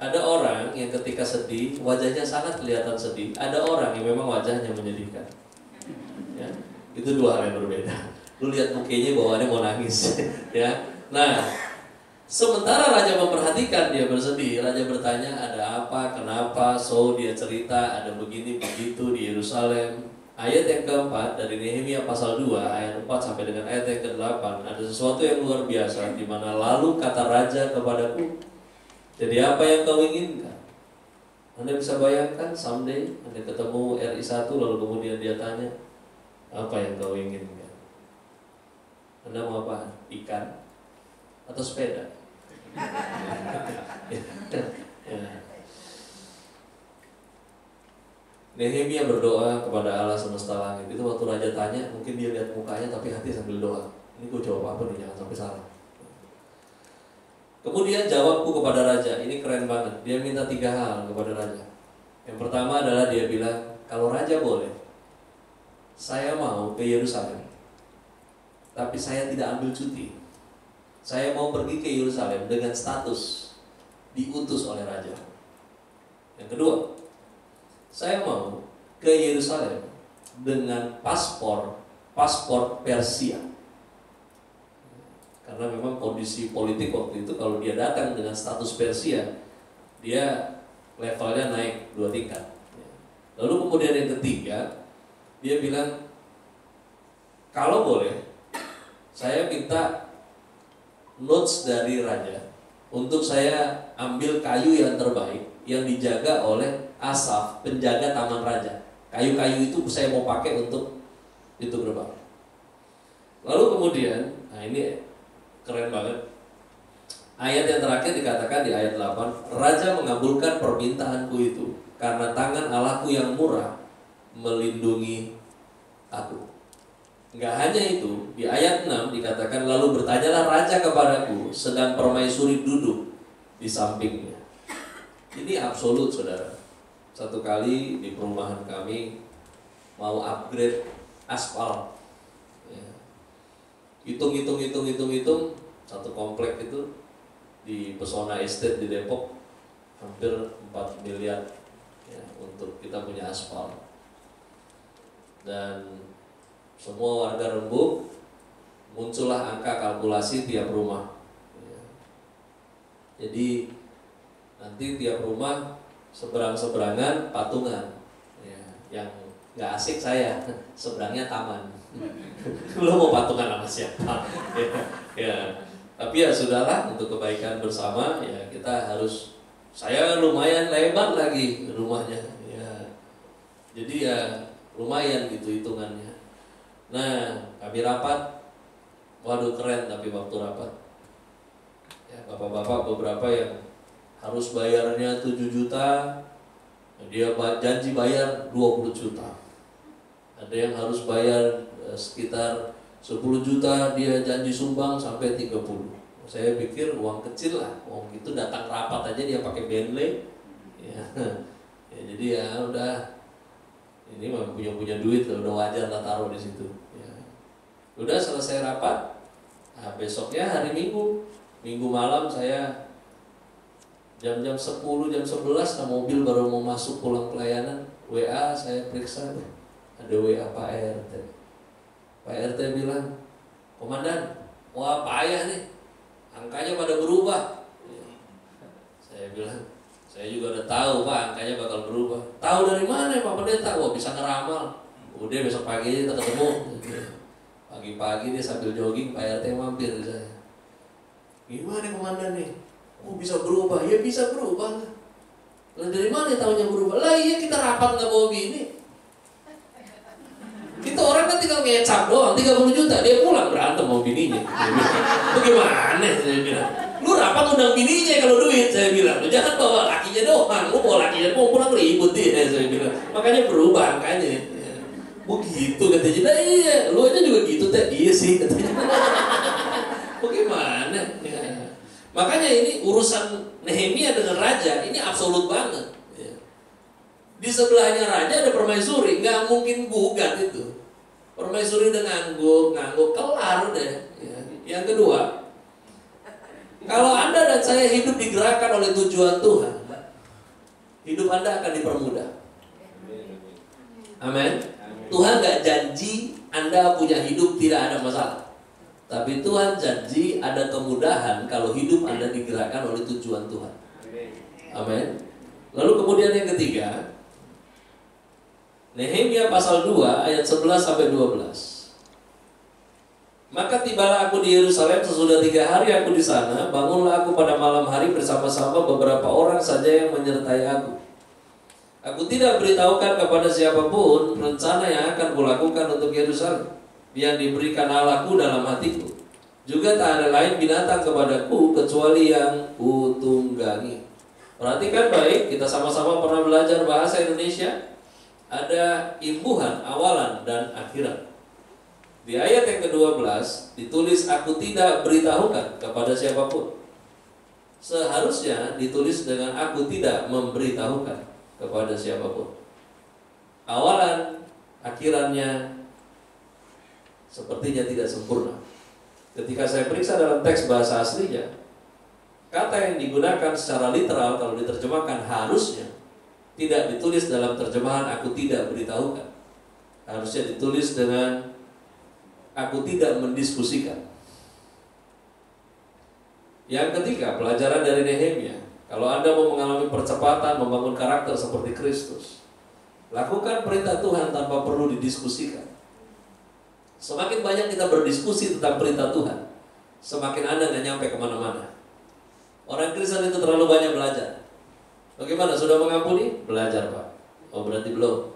Ada orang yang ketika sedih wajahnya sangat kelihatan sedih. Ada orang yang memang wajahnya menyedihkan ya. Itu dua hal yang berbeda. Lu lihat mukanya bawaannya mau nangis ya. Nah, sementara raja memperhatikan dia bersedih, raja bertanya ada apa, kenapa, dia cerita ada begini begitu di Yerusalem. Ayat yang keempat dari Nehemia pasal 2 ayat 4 sampai dengan ayat yang ke-8 ada sesuatu yang luar biasa di mana lalu kata raja kepadaku, jadi apa yang kau inginkan? Anda bisa bayangkan someday Anda ketemu RI1 lalu kemudian dia tanya, apa yang kau inginkan? Anda mau apa? Ikan atau sepeda? Ya. Nehemia berdoa kepada Allah semesta langit. Itu waktu raja tanya, mungkin dia lihat mukanya tapi hati sambil doa. Ini gue jawab apa nih, jangan sampai salah. Kemudian jawabku kepada raja, ini keren banget. Dia minta 3 hal kepada raja. Yang pertama adalah dia bilang, kalau raja boleh, saya mau ke Yerusalem, tapi saya tidak ambil cuti. Saya mau pergi ke Yerusalem dengan status diutus oleh raja. Yang kedua, saya mau ke Yerusalem dengan paspor Persia. Karena memang kondisi politik waktu itu kalau dia datang dengan status Persia, dia levelnya naik 2 tingkat. Lalu kemudian yang ketiga, dia bilang, kalau boleh, saya minta notes dari raja untuk saya ambil kayu yang terbaik yang dijaga oleh Asaf, penjaga taman raja. Kayu-kayu itu saya mau pakai untuk itu gerbang. Lalu kemudian, nah ini keren banget. Ayat yang terakhir dikatakan di ayat 8, raja mengabulkan permintaanku itu karena tangan Allahku yang murah melindungi aku. Enggak hanya itu, di ayat 6 dikatakan lalu bertanyalah raja kepadaku sedang permaisuri duduk di sampingnya. Ini absolut, saudara. Satu kali di perumahan kami mau upgrade aspal. Ya. Hitung, satu komplek itu di Pesona Estate di Depok hampir 4 miliar ya, untuk kita punya aspal. Dan semua warga rembuk, muncullah angka kalkulasi tiap rumah. Ya. Jadi nanti tiap rumah seberang-seberangan patungan ya, yang nggak asik saya seberangnya taman. Lo mau patungan sama siapa? ya. Tapi ya sudahlah, untuk kebaikan bersama ya kita harus. Saya lumayan lebar lagi rumahnya ya, jadi ya lumayan gitu hitungannya. Nah kami rapat, waduh keren tapi waktu rapat ya, bapak-bapak beberapa yang harus bayarnya 7 juta, dia janji bayar 20 juta. Ada yang harus bayar sekitar 10 juta, dia janji sumbang sampai 30. Saya pikir uang kecil lah, uang itu datang rapat aja dia pakai Bentley. Ya, ya jadi ya udah, ini mah punya duit, udah wajar lah taruh di situ. Ya. Udah selesai rapat, nah, besoknya hari Minggu malam saya jam 10, jam 11 nah mobil baru mau masuk pulang pelayanan, WA saya periksa, ada WA Pak RT. Pak RT bilang, komandan, wah payah nih, angkanya pada berubah. Saya bilang, saya juga udah tahu Pak, angkanya bakal berubah. Tahu dari mana Pak Pendeta? Wah bisa ngeramal. Udah besok pagi kita ketemu. Pagi-pagi dia sambil jogging, Pak RT mampir di saya. Gimana komandan nih? Oh bisa berubah, ya bisa berubah. Lah dari mana tahunya berubah? Lah iya kita rapat nggak bawa gini. Kita orang kan tinggal ngecap doang, 30 juta dia pulang berantem sama bininya. Bagaimana? Saya bilang, lu rapat undang bininya kalau duit. Saya bilang, lu jangan bawa lakinya doang, lu bawa lakinya mau pulang ribut dia. Saya bilang, makanya berubah angkanya. Begitu katanya. Nah iya, lu aja juga gitu teh. Iya sih katanya. Bagaimana? Ya. Makanya ini urusan Nehemia dengan raja ini absolut banget. Ya. Di sebelahnya raja ada permaisuri, nggak mungkin gugat itu. Permaisuri udah ngangguk, kelar deh. Ya. Yang kedua, kalau Anda dan saya hidup digerakkan oleh tujuan Tuhan, hidup Anda akan dipermudah. Amin. Tuhan gak janji Anda punya hidup tidak ada masalah. Tapi Tuhan janji ada kemudahan kalau hidup Anda digerakkan oleh tujuan Tuhan. Amin. Lalu kemudian yang ketiga, Nehemia pasal 2 ayat 11 sampai 12. Maka tibalah aku di Yerusalem sesudah 3 hari aku di sana. Bangunlah aku pada malam hari bersama-sama beberapa orang saja yang menyertai aku. Aku tidak beritahukan kepada siapapun rencana yang akan kulakukan untuk Yerusalem yang diberikan Allahku dalam hatiku. Juga tak ada lain binatang kepadaku kecuali yang kutunggangi. Perhatikan baik, kita sama-sama pernah belajar bahasa Indonesia. Ada imbuhan, awalan, dan akhiran. Di ayat yang ke-12 ditulis aku tidak beritahukan kepada siapapun. Seharusnya ditulis dengan aku tidak memberitahukan kepada siapapun. Awalan, akhirannya sepertinya tidak sempurna. Ketika saya periksa dalam teks bahasa aslinya, kata yang digunakan secara literal kalau diterjemahkan harusnya tidak ditulis dalam terjemahan aku tidak beritahukan. Harusnya ditulis dengan aku tidak mendiskusikan. Yang ketiga, pelajaran dari Nehemia. Kalau Anda mau mengalami percepatan membangun karakter seperti Kristus, lakukan perintah Tuhan tanpa perlu didiskusikan. Semakin banyak kita berdiskusi tentang perintah Tuhan, semakin Anda nggak nyampe kemana-mana. Orang Kristen itu terlalu banyak belajar. Bagaimana? Sudah mengampuni? Belajar Pak. Oh berarti belum.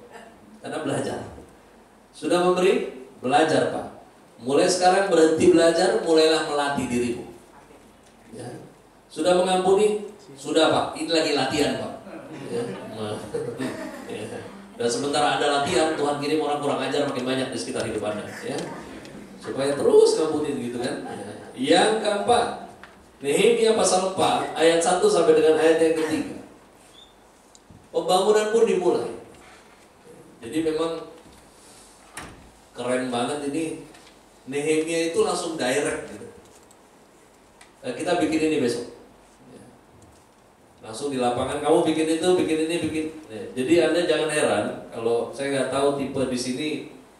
Karena belajar. Sudah memberi? Belajar Pak. Mulai sekarang berhenti belajar, mulailah melatih dirimu. Ya. Sudah mengampuni? Sudah Pak, ini lagi latihan Pak. Ya. Ya. Dan sementara Anda latihan, Tuhan kirim orang kurang ajar makin banyak di sekitar hidup Anda. Ya. Supaya terus ngampunin gitu kan. Ya. Yang keempat, Nehemia pasal 4 ayat 1 sampai dengan ayat yang ketiga. Pembangunan pun dimulai. Jadi memang keren banget ini. Nehemia itu langsung direct gitu. Kita bikin ini besok. Langsung di lapangan kamu bikin itu, bikin ini, bikin. Jadi Anda jangan heran kalau saya nggak tahu tipe di sini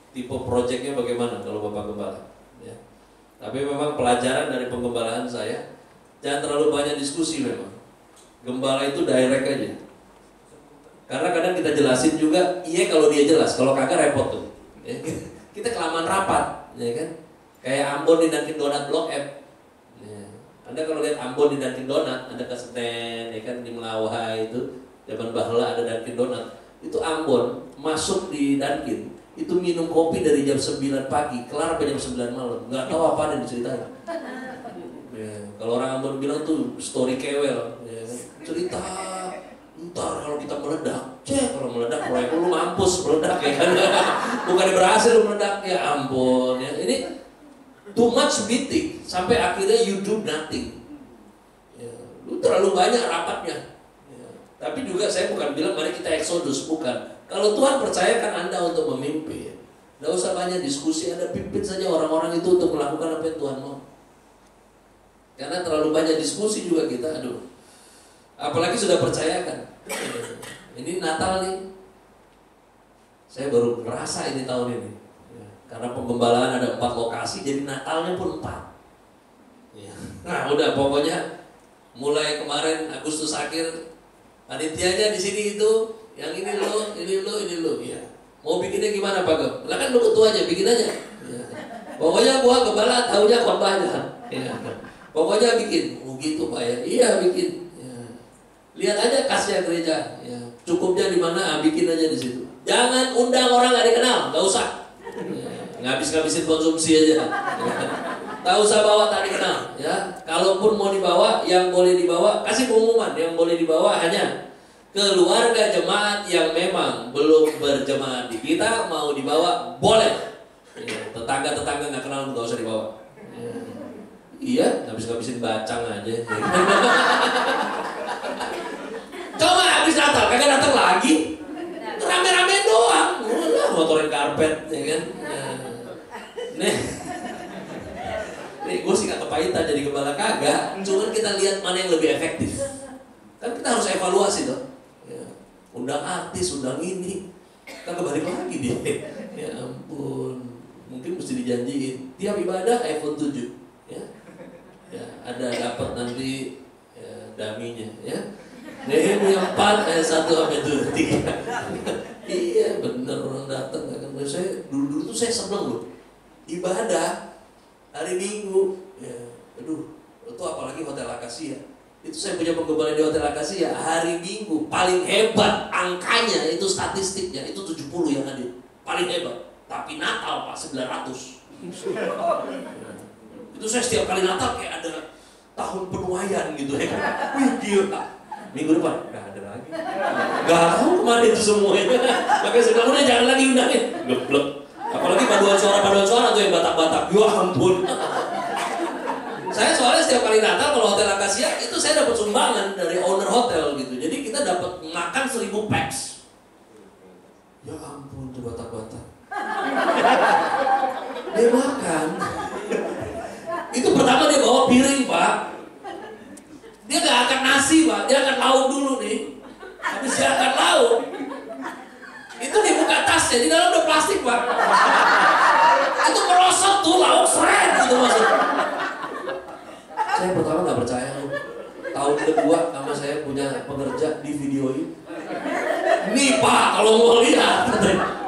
tipe proyeknya bagaimana kalau Bapak Gembala. Ya. Tapi memang pelajaran dari penggembalaan saya, jangan terlalu banyak diskusi memang. Gembala itu direct aja. Karena kadang kita jelasin juga, iya kalau dia jelas, kalau kagak repot tuh. Ya. Kita kelamaan rapat, ya kan? Kayak Ambon di Dunkin Donat Blok M. Ya. Anda kalau lihat Ambon di Dunkin Donat, ada Keseten, ya kan di Melawai itu, zaman bahla ada Dunkin Donat. Itu Ambon masuk di Dunkin, itu minum kopi dari jam 9 pagi, kelar sampai jam 9 malam. Nggak tahu apa yang diceritain. Ya. Kalau orang Ambon bilang tuh story kewel, ya kan? Cerita. Ntar kalau kita meledak, kalau meledak proyek lu mampus meledak ya kan. Bukan berhasil lu meledak, ya ampun ya. Ini too much meeting sampai akhirnya you do nothing. Ya, lu terlalu banyak rapatnya. Ya. Tapi juga saya bukan bilang mari kita eksodus, bukan. Kalau Tuhan percayakan Anda untuk memimpin, nggak usah banyak diskusi, Anda pimpin saja orang-orang itu untuk melakukan apa yang Tuhan mau. Karena terlalu banyak diskusi juga kita, aduh. Apalagi sudah percayakan. Ini Natal nih. Saya baru ngerasa ini tahun ini. Ya, karena penggembalaan ada 4 lokasi, jadi Natalnya pun 4. Ya. Nah, udah pokoknya mulai kemarin Agustus akhir panitianya di sini itu, yang ini lo, ini lo, ini lo. Ya. Mau bikinnya gimana Pak Gem? Lah kan lu ketuanya, bikin aja. Ya. Pokoknya gua gembala tahunya khotbahnya. Ya. Pokoknya bikin. Oh gitu Pak ya. Iya bikin. Lihat aja kasnya gereja, ya. Cukupnya di mana, bikin aja di situ. Jangan undang orang nggak dikenal, nggak usah. Ya. Ngabis-ngabisin konsumsi aja. Ya. Tak usah bawa tak dikenal, ya. Kalaupun mau dibawa, yang boleh dibawa kasih pengumuman, yang boleh dibawa hanya Keluarga jemaat yang memang belum berjemaat di kita mau dibawa boleh. Ya, tetangga-tetangga nggak kenal nggak usah dibawa. Ya. Iya, habis-habisin bacang aja. Coba habis Natal kagak datang lagi. Rame-rame doang. Udah motorin karpet, ya kan. Nih, gue sih gak kepahitan jadi gembala kagak. Cuman kita lihat mana yang lebih efektif. Kan kita harus evaluasi tuh. Ya, undang artis, undang ini, kagak balik lagi dia. Ya ampun, mungkin mesti dijanjiin tiap ibadah iPhone 7, ya, ya ada dapat nanti ya, daminya, ya. Nehemia 4 ayat 1 sampai 3. Iya bener, orang datang kan. Saya dulu tuh saya seneng loh ibadah hari Minggu. Ya, aduh, itu apalagi Hotel Akasia. Itu saya punya penggembala di Hotel Akasia, hari Minggu paling hebat angkanya itu statistiknya itu 70 yang hadir. Paling hebat. Tapi Natal Pak 900. Itu saya setiap kali Natal kayak ada tahun penuaian gitu ya. Wih gila. Minggu depan nggak ada lagi. Nggak tahu kemana itu semuanya. Makanya saya bilang udah jangan lagi undangin. Blek. Apalagi paduan suara tuh yang batak-batak. Ya ampun. Saya soalnya setiap kali Natal kalau Hotel Akasia itu saya dapat sumbangan dari owner hotel gitu. Jadi kita dapat makan 1000 packs. Ya ampun tuh batak-batak. Dia makan. Itu pertama dia bawa piring Pak. Dia gak akan nasi Pak, dia akan lauk dulu nih. Habis dia akan lauk. Itu dibuka tasnya, di dalam udah plastik Pak. Itu merosot tuh lauk seret gitu masuk. Saya pertama gak percaya. Tahun kedua sama saya punya pekerja di videoin. Nih Pak kalau mau lihat.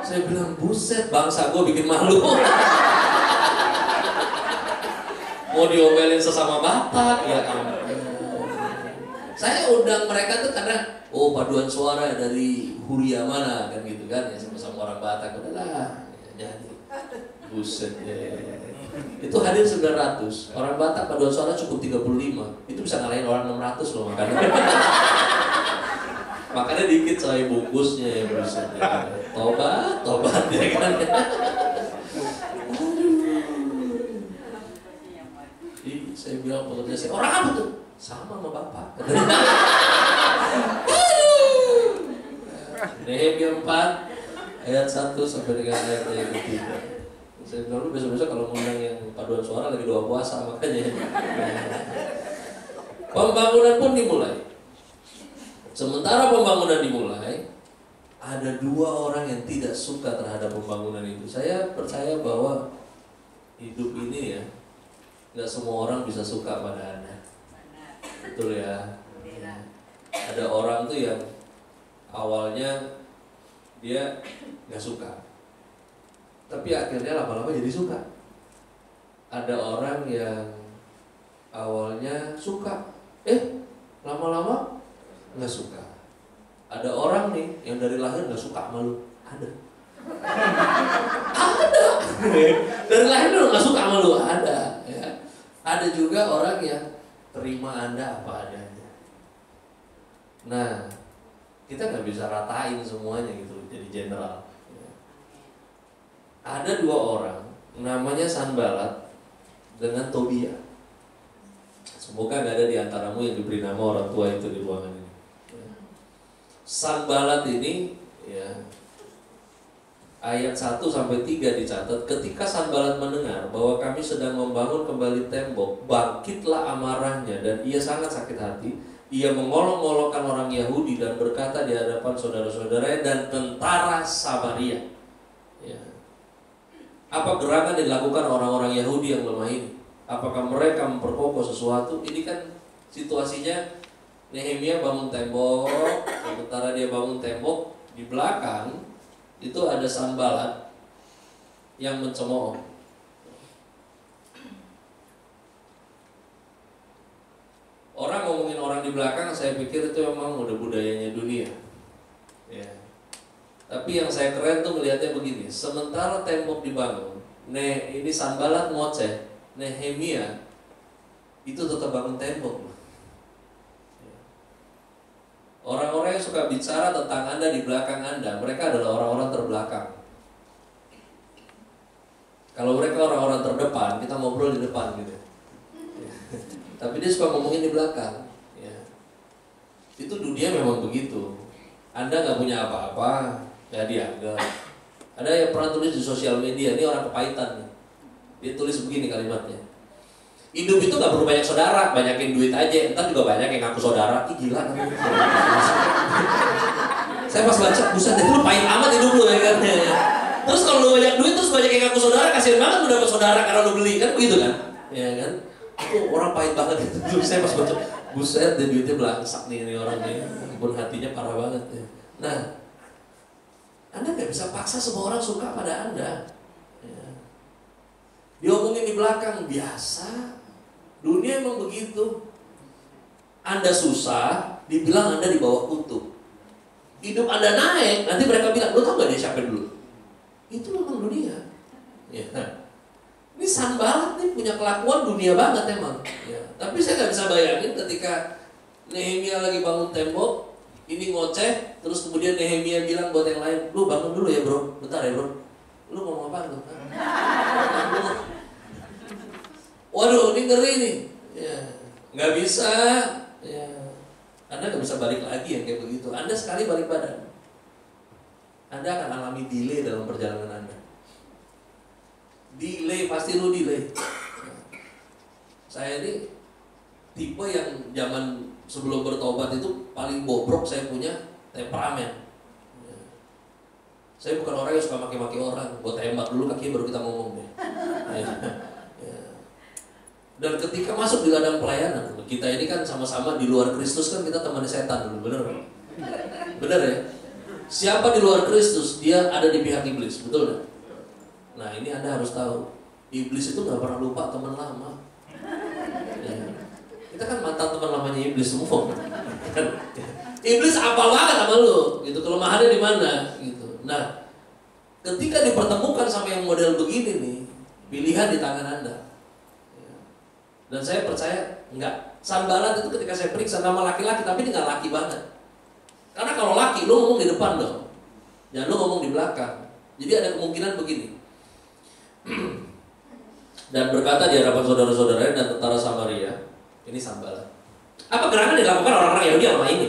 Saya bilang buset bangsa gue bikin malu. Mau diomelin sesama Batak ya ampun. Saya undang mereka tuh karena paduan suara dari Huria mana kan gitu kan ya sama-sama orang Batak udahlah ya, jadi buset ya. Itu hadir 900 orang Batak paduan suara cukup 35 itu bisa ngalahin orang 600 loh makanya. Makanya dikit saya bungkusnya ya buset ya. Tobat ya kan. Saya bilang pekerja saya, orang apa tuh? Sama bapak. Nehemia 4 ayat 1 sampai dengan ayat yang ketiga. Saya bilang lu besok-besok kalau ngundang yang paduan suara lagi doa puasa makanya. Pembangunan pun dimulai. Sementara pembangunan dimulai, ada 2 orang yang tidak suka terhadap pembangunan itu. Saya percaya bahwa hidup ini ya nggak semua orang bisa suka pada Anda. Betul ya. Ada orang tuh yang awalnya dia nggak suka, tapi akhirnya lama-lama jadi suka. Ada orang yang awalnya suka, lama-lama nggak suka. Ada orang nih yang dari lahir nggak suka malu. Ada. Dari lahir lu nggak suka malu. Ada. Ya. Ada juga orang yang terima Anda apa adanya. Nah, kita nggak bisa ratain semuanya gitu jadi general. Ada 2 orang, namanya Sanbalat dengan Tobia. Semoga nggak ada di antaramu yang diberi nama orang tua itu di ruangan ini. Sanbalat ini, ya, ayat 1 sampai 3 dicatat, ketika Sanbalat mendengar bahwa kami sedang membangun kembali tembok, bangkitlah amarahnya dan ia sangat sakit hati. Ia mengolok-olokkan orang Yahudi dan berkata di hadapan saudara-saudaranya dan tentara Samaria. Ya. Apa gerangan yang dilakukan orang-orang Yahudi yang lemah ini? Apakah mereka memperkokoh sesuatu? Ini kan situasinya Nehemia bangun tembok, sementara dia bangun tembok, di belakang itu ada Sanbalat yang mencemooh. Orang ngomongin orang di belakang, saya pikir itu memang udah budayanya dunia. Ya. Tapi yang saya keren tuh melihatnya begini. Sementara tembok dibangun, ini Sanbalat ngoceh, Nehemia itu tetap bangun tembok. Orang-orang yang yang suka bicara tentang Anda di belakang Anda, mereka adalah orang-orang terbelakang. Kalau mereka orang-orang terdepan, kita ngobrol di depan gitu. Tapi dia suka ngomongin di belakang. Ya. Itu dunia memang begitu. Anda nggak punya apa-apa, ya dianggap. Ada yang pernah tulis di sosial media, ini orang kepahitan nih. Dia tulis begini kalimatnya. Hidup itu nggak perlu banyak saudara, banyakin duit aja. Ntar juga banyak yang ngaku saudara. Ih gila. Saya pas baca, buset deh, lu pahit amat hidup lu ya kan. Terus kalau lu banyak duit, terus banyak yang ngaku saudara, kasihan banget lu dapet saudara karena lu beli, kan begitu kan? Ya kan? Itu orang pahit banget gitu. Saya pas baca, buset deh duitnya belangsak nih ini orangnya. Pun hatinya parah banget ya. Nah, Anda nggak bisa paksa semua orang suka pada Anda. Ya. Diomongin di belakang biasa. Dunia emang begitu. Anda susah, dibilang Anda di bawah kutuk. Hidup Anda naik, nanti mereka bilang, lu tau gak dia siapa dulu? Itu memang dunia. Ya. Ini Sanballat nih punya kelakuan dunia banget emang. Ya. Tapi saya gak bisa bayangin ketika Nehemia lagi bangun tembok, ini ngoceh, terus kemudian Nehemia bilang buat yang lain, lu bangun dulu ya bro, bentar ya bro. Lu ngomong apa tuh? Waduh, ini ngeri nih. Ya, nggak bisa. Ya, Anda nggak bisa balik lagi yang kayak begitu. Anda sekali balik badan, Anda akan alami delay dalam perjalanan Anda. Delay, pasti lu delay. Saya ini tipe yang zaman sebelum bertobat itu paling bobrok saya punya temperamen. Ya. Saya bukan orang yang suka maki-maki orang. Gue tembak dulu kakinya baru kita ngomong deh. Ya. Dan ketika masuk di ladang pelayanan, kita ini kan sama-sama di luar Kristus kan kita teman setan dulu, bener kan? Bener ya? Siapa di luar Kristus, dia ada di pihak iblis, betul kan? Nah ini Anda harus tahu, iblis itu gak pernah lupa teman lama. Ya. Kita kan mantan teman lamanya iblis semua. Iblis apal banget sama lu, gitu. Kelemahannya di mana, gitu. Nah, ketika dipertemukan sama yang model begini nih, pilihan di tangan Anda. Dan saya percaya enggak. Sanballat itu ketika saya periksa nama laki-laki, tapi dia nggak laki banget. Karena kalau laki, lo ngomong di depan dong, jangan lo ngomong di belakang. Jadi ada kemungkinan begini. Dan berkata di hadapan saudara-saudaranya dan tentara Samaria, ini Sanballat. Apa gerangan yang dilakukan orang-orang Yahudi sama ini?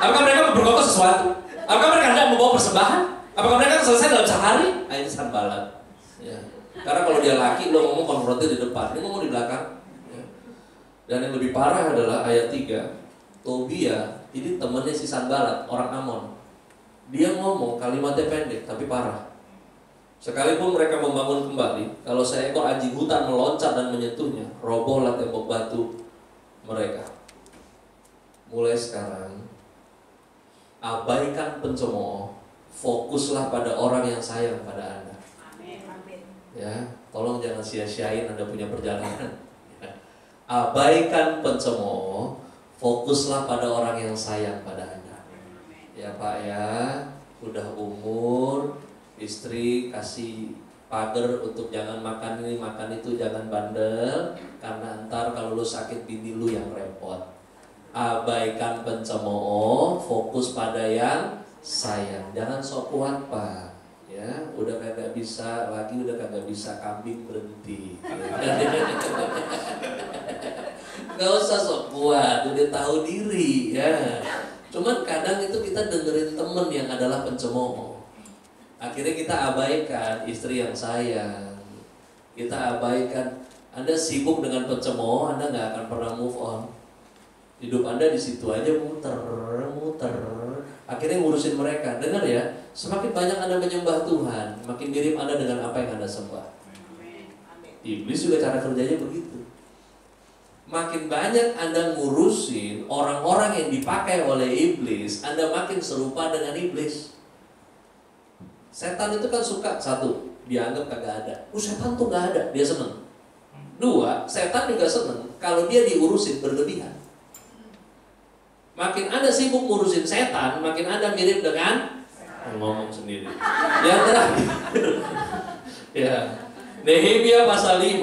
Apakah mereka berkokok sesuatu? Apakah mereka hendak membawa persembahan? Apakah mereka selesai dalam sehari? Ini Sanballat. Ya. Karena kalau dia laki, lo ngomong konfrontir di depan, dia ngomong di belakang. Dan yang lebih parah adalah ayat 3. Tobia, ini temannya si Sanballat, orang Amon. Dia ngomong kalimatnya pendek tapi parah. Sekalipun mereka membangun kembali, kalau seekor anjing hutan meloncat dan menyentuhnya, robohlah tembok batu mereka. Mulai sekarang, abaikan pencemooh, fokuslah pada orang yang sayang pada Anda. Amin. Ya, tolong jangan sia-siain Anda punya perjalanan. Abaikan pencemooh, fokuslah pada orang yang sayang pada Anda. Ya Pak ya, udah umur, istri kasih pagar untuk jangan makan ini, makan itu, jangan bandel, karena ntar kalau lu sakit bini lu yang repot. Abaikan pencemooh, fokus pada yang sayang. Jangan sok kuat Pak. Ya, udah kagak bisa lagi, udah kagak bisa, kambing berhenti. Gak usah sok kuat, udah tahu diri ya. Cuman kadang itu kita dengerin temen yang adalah pencemooh. Akhirnya kita abaikan istri yang sayang. Kita abaikan. Anda sibuk dengan pencemooh, Anda gak akan pernah move on. Hidup Anda di situ aja muter. Akhirnya ngurusin mereka. Dengar ya, semakin banyak Anda menyembah Tuhan, makin mirip Anda dengan apa yang Anda sembah. Iblis juga cara kerjanya begitu. Makin banyak Anda ngurusin orang-orang yang dipakai oleh iblis, Anda makin serupa dengan iblis. Setan itu kan suka, satu, dianggap kagak ada. Setan tuh gak ada, dia seneng. Dua, setan juga seneng kalau dia diurusin berlebihan. Makin Anda sibuk ngurusin setan, makin Anda mirip dengan ngomong sendiri. Yang terakhir, ya, Nehemia pasal 5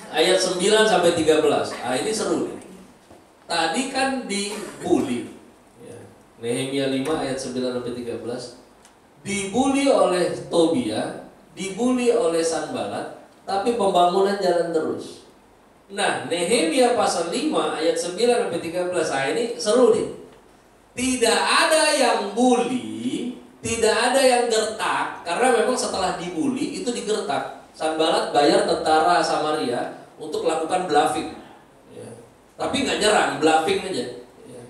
ayat 9 sampai 13. Ah ini seru nih. Tadi kan dibully. Ya. Nehemia 5 ayat 9-13. Dibuli oleh Tobia, dibuli oleh Sanbalat, tapi pembangunan jalan terus. Nah, Nehemia pasal 5 ayat 9-13. Nah, ini seru nih. Tidak ada yang bully, tidak ada yang gertak, karena memang setelah dibully itu digertak. Sanbalat bayar tentara Samaria untuk lakukan bluffing, ya. Tapi nggak nyerang, bluffing aja, ya.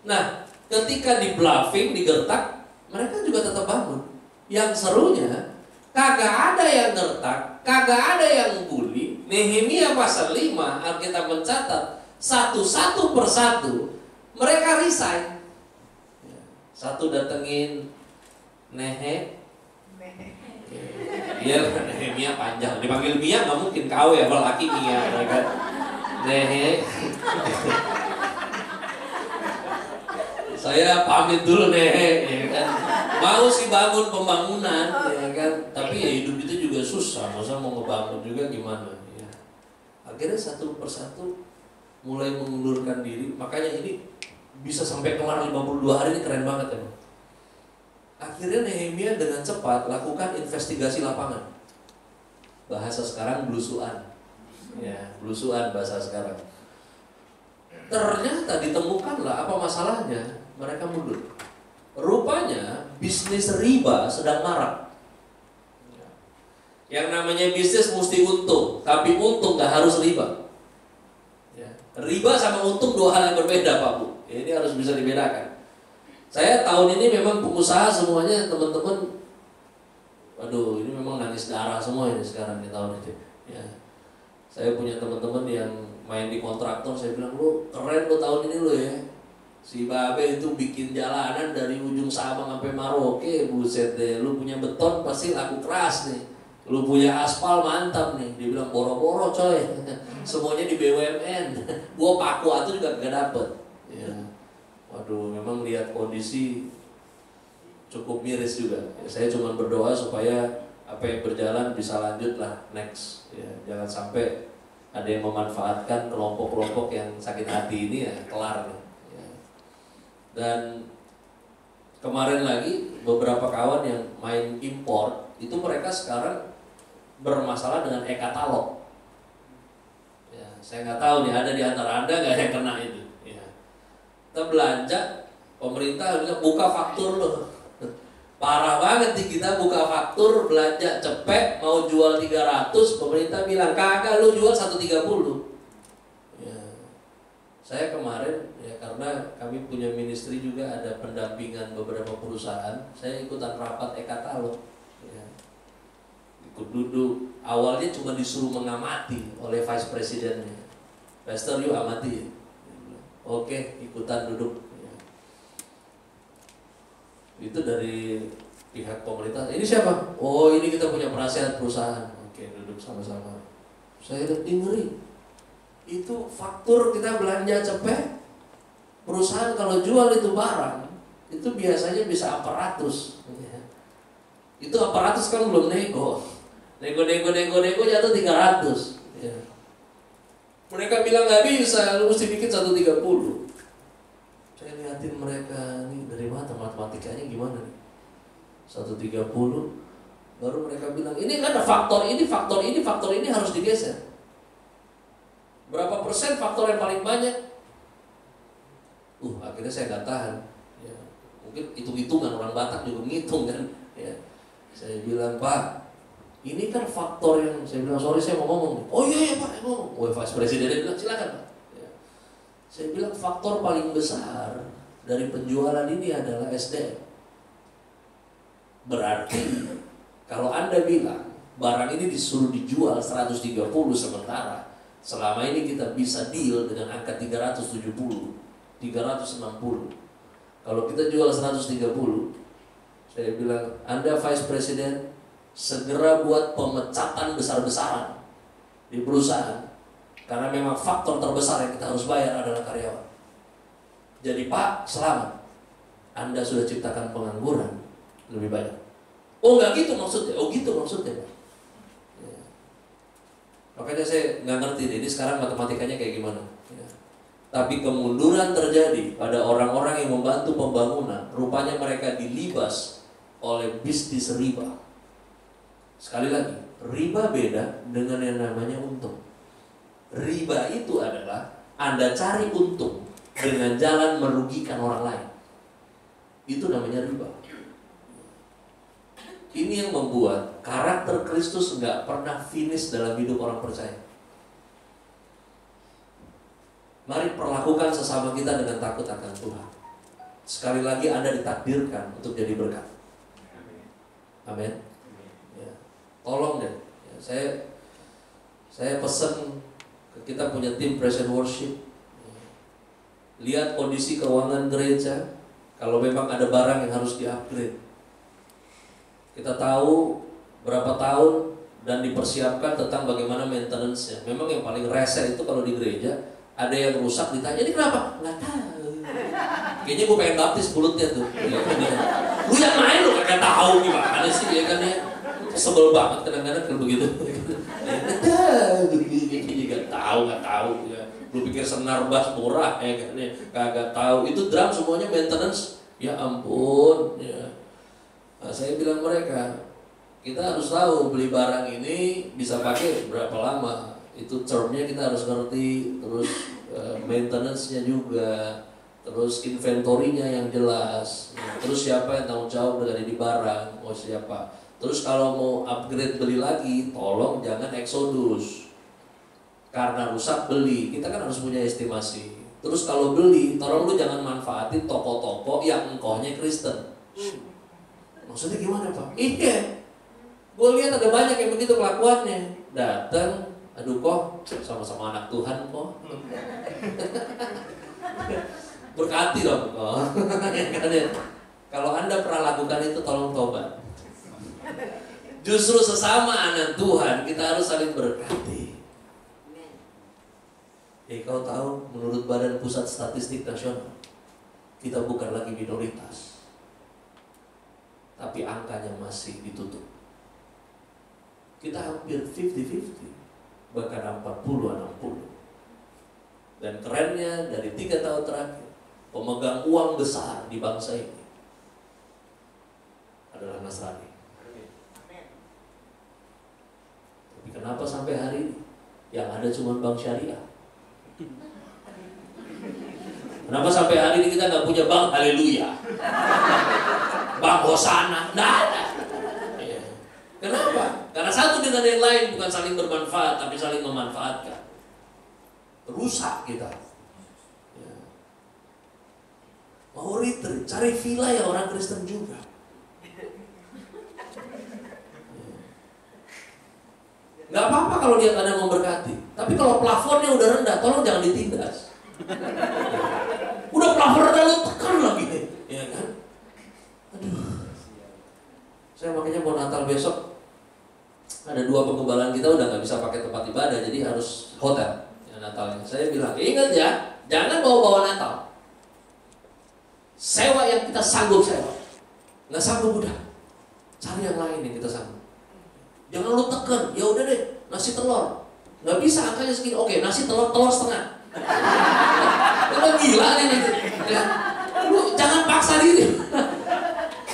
Nah, ketika di bluffing, digertak, mereka juga tetap bangun. Yang serunya, kagak ada yang gertak, kagak ada yang bully. Nehemia pasal 5 Alkitab mencatat satu persatu mereka resign. Satu datengin Iya, Nehemia panjang. Dipanggil Mia nggak mungkin, kau ya, laki Mia, mereka. Saya pamit dulu ya kan. Mau sih bangun pembangunan, ya kan. Tapi ya hidup itu juga susah. Masa mau ngebangun juga gimana? Ya. Akhirnya satu persatu mulai mengundurkan diri. Makanya ini bisa sampai kelar 52 hari, ini keren banget ya. Akhirnya Nehemia dengan cepat lakukan investigasi lapangan. Bahasa sekarang blusuan. Ya, blusuan bahasa sekarang. Ternyata ditemukanlah apa masalahnya, mereka mundur. Rupanya bisnis riba sedang marak. Yang namanya bisnis mesti untung, tapi untung gak harus riba. Ya. Riba sama untung dua hal yang berbeda, Pak Bu. Ini harus bisa dibedakan. Saya tahun ini memang pengusaha semuanya, teman-teman. Waduh, ini memang nangis darah semua ini sekarang di tahun ini. Ya. Saya punya teman-teman yang main di kontraktor, saya bilang, lu keren lu tahun ini lu ya. Si Babe itu bikin jalanan dari ujung Sabang sampai Maroke, buset deh. Lu punya beton pasti laku keras nih. Lu punya aspal mantap nih. Dia bilang boro-boro coy. Semuanya di BUMN. Gua paku atuh juga gak dapet. Ya. Waduh, memang lihat kondisi cukup miris juga. Ya, saya cuma berdoa supaya apa yang berjalan bisa lanjut lah next. Ya, jangan sampai ada yang memanfaatkan kelompok-kelompok yang sakit hati ini, ya kelar nih. Ya. Dan kemarin lagi beberapa kawan yang main import itu mereka sekarang bermasalah dengan e-katalog. Ya, saya nggak tahu nih ada di antara Anda nggak yang kena itu. Kita belanja, pemerintah bilang buka faktur loh. Parah banget nih, kita buka faktur, belanja cepet, mau jual 300, pemerintah bilang kagak, lu jual 130. Ya. Saya kemarin ya, karena kami punya ministry juga ada pendampingan beberapa perusahaan, saya ikutan rapat e-katalog. Ya. Ikut duduk, awalnya cuma disuruh mengamati oleh vice presidennya. Pastor, yuk amati. Oke, ikutan duduk. Ya. Itu dari pihak pemerintah. Ini siapa? Oh, ini kita punya penasihat perusahaan. Oke, duduk sama-sama. Saya dengerin. Itu faktur kita belanja cepet. Perusahaan kalau jual itu barang, itu biasanya bisa 400. Ya. Itu 400 kan belum nego. Nego jatuh 300. Ya. Mereka bilang nggak bisa, lu mesti bikin 130. Saya liatin mereka nih dari mana matematikanya gimana nih? 130. Baru mereka bilang ini kan ada faktor ini harus digeser. Berapa persen faktor yang paling banyak? Akhirnya saya nggak tahan. Ya, mungkin hitung-hitungan orang Batak juga ngitung kan. Ya. Saya bilang, Pak, ini kan faktor yang saya bilang, sorry saya mau ngomong. Oh iya Pak, ngomong. Vice Presidennya bilang silakan Pak. Ya. Saya bilang faktor paling besar dari penjualan ini adalah SDM. Berarti kalau Anda bilang barang ini disuruh dijual 130 sementara selama ini kita bisa deal dengan angka 370, 360. Kalau kita jual 130, saya bilang Anda Vice President segera buat pemecatan besar-besaran di perusahaan karena memang faktor terbesar yang kita harus bayar adalah karyawan. Jadi Pak, selamat, Anda sudah ciptakan pengangguran lebih banyak. Oh nggak gitu maksudnya, oh gitu maksudnya Pak. Ya. Makanya saya nggak ngerti ini sekarang matematikanya kayak gimana. Ya. Tapi kemunduran terjadi pada orang-orang yang membantu pembangunan. Rupanya mereka dilibas oleh bisnis riba. Sekali lagi, riba beda dengan yang namanya untung. Riba itu adalah Anda cari untung dengan jalan merugikan orang lain. Itu namanya riba. Ini yang membuat karakter Kristus nggak pernah finish dalam hidup orang percaya. Mari perlakukan sesama kita dengan takut akan Tuhan. Sekali lagi Anda ditakdirkan untuk jadi berkat. Amin. Ya. Tolong deh. Ya, saya pesan, kita punya tim praise and worship. Lihat kondisi keuangan gereja. Kalau memang ada barang yang harus di-upgrade. Kita tahu berapa tahun dan dipersiapkan tentang bagaimana maintenance-nya. Memang yang paling rese itu kalau di gereja ada yang rusak ditanya, ini kenapa? Nggak tahu. Kayaknya gue pengen baptis mulutnya tuh. Ya, kan, ya. Lu yang main lu kagak tahu gimana sih ya kan ya. Sebel banget kadang-kadang kalau begitu. Nggak tahu ya. Lu pikir senar bass murah ya kan ya. Kagak tahu. Itu drum semuanya maintenance. Ya ampun ya. Nah, saya bilang mereka, kita harus tahu beli barang ini bisa pakai berapa lama. Itu termnya kita harus ngerti, terus maintenance-nya juga, terus inventory-nya yang jelas, terus siapa yang tanggung jawab dengan ini barang, mau siapa. Terus kalau mau upgrade beli lagi, tolong jangan eksodus, karena rusak beli, kita kan harus punya estimasi. Terus kalau beli, tolong lu jangan manfaatin toko-toko yang engkohnya Kristen. Maksudnya gimana Pak? Iya, gue lihat ada banyak yang begitu kelakuannya. Datang, aduh kok sama-sama anak Tuhan kok. Berkati dong kok. Kalau Anda pernah lakukan itu tolong tobat. Justru sesama anak Tuhan kita harus saling berkati. Kau tahu menurut Badan Pusat Statistik Nasional kita bukan lagi minoritas, tapi angkanya masih ditutup. Kita hampir 50-50. Bahkan 40-60. Dan kerennya dari 3 tahun terakhir, pemegang uang besar di bangsa ini adalah Nasrani. Tapi kenapa sampai hari ini yang ada cuma bank syariah? Kenapa sampai hari ini kita nggak punya bank haleluya, bank hosana? Nggak ada. Kenapa? Karena satu dengan yang lain bukan saling bermanfaat, tapi saling memanfaatkan. Rusak kita. Ya. Mau retreat, cari villa ya orang Kristen juga. Gak apa-apa kalau dia kadang memberkati, tapi kalau plafonnya udah rendah, tolong jangan ditindas. Udah plafon rendah lu tekan lagi, ya kan? Aduh. Saya makanya mau Natal besok ada 2 penggembalaan kita udah nggak bisa pakai tempat ibadah, jadi harus hotel ya Natalnya. Saya bilang ingat ya, jangan bawa Natal. Sewa yang kita sanggup sewa. Nggak sanggup udah, cari yang lain yang kita sanggup. Jangan lu tekan, ya udah deh nasi telur. Nggak bisa angkanya segini. Oke, nasi telur setengah. Lu gila nih ya. Lu jangan paksa diri.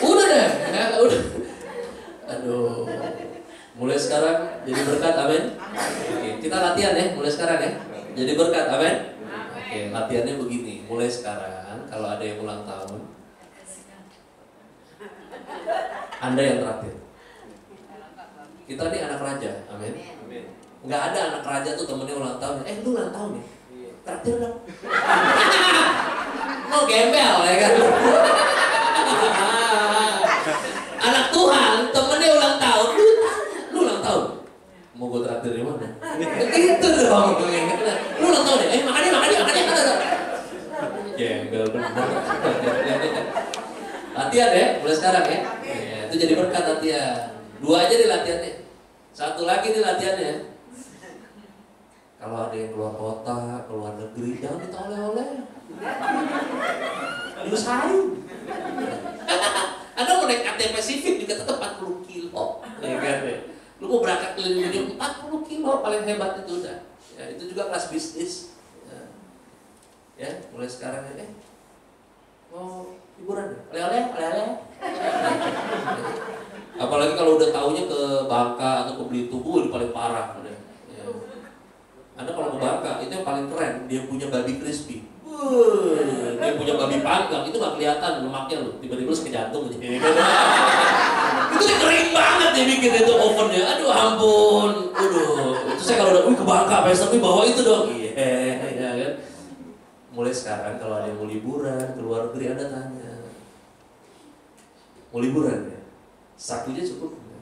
Udah deh, ya, udah. Aduh, mulai sekarang jadi berkat, amin. Oke, kita latihan ya, mulai sekarang ya. Jadi berkat, amin. Oke, latihannya begini, mulai sekarang kalau ada yang ulang tahun, Anda yang traktir. Kita nih anak raja, amin. Nggak ada anak raja tuh temennya ulang tahun. Lu ulang tahun ya? Traktir dong. Mau gembel ya kan? Anak Tuhan, temennya ulang tahun, lu ulang tahun. Mau gue traktir di mana? Gitu dong. Lu ulang tahun ya? Makanya. Gembel bener. Latihan ya, mulai sekarang ya. Itu jadi berkat latihan. 2 aja di latihannya. 1 lagi di latihannya. Kalau ada yang keluar kota, keluar negeri, jangan minta oleh-oleh. Lu sayang. Anda mau naik KTP Civic juga tetap 40 kilo, ya kan? Lu mau berangkat keliling dunia 40 kilo paling hebat itu udah. Ya, itu juga kelas bisnis. Ya. Ya, mulai sekarang ini mau liburan, oleh-oleh. Apalagi kalau udah taunya ke Bangka atau ke Belitung, itu paling parah. Ya. Anda kalau ke Bangka, itu yang paling keren, dia punya babi crispy. Dia punya babi panggang, itu nggak kelihatan lemaknya loh, tiba-tiba ke jantung gitu. Itu kering banget dia bikin itu ovennya, aduh ampun, itu saya kalau udah ke Bangka, tapi bawa itu dong, iya kan. Mulai sekarang kalau ada yang mau liburan ke luar negeri, Anda tanya, mau liburan ya? Satunya cukup enggak?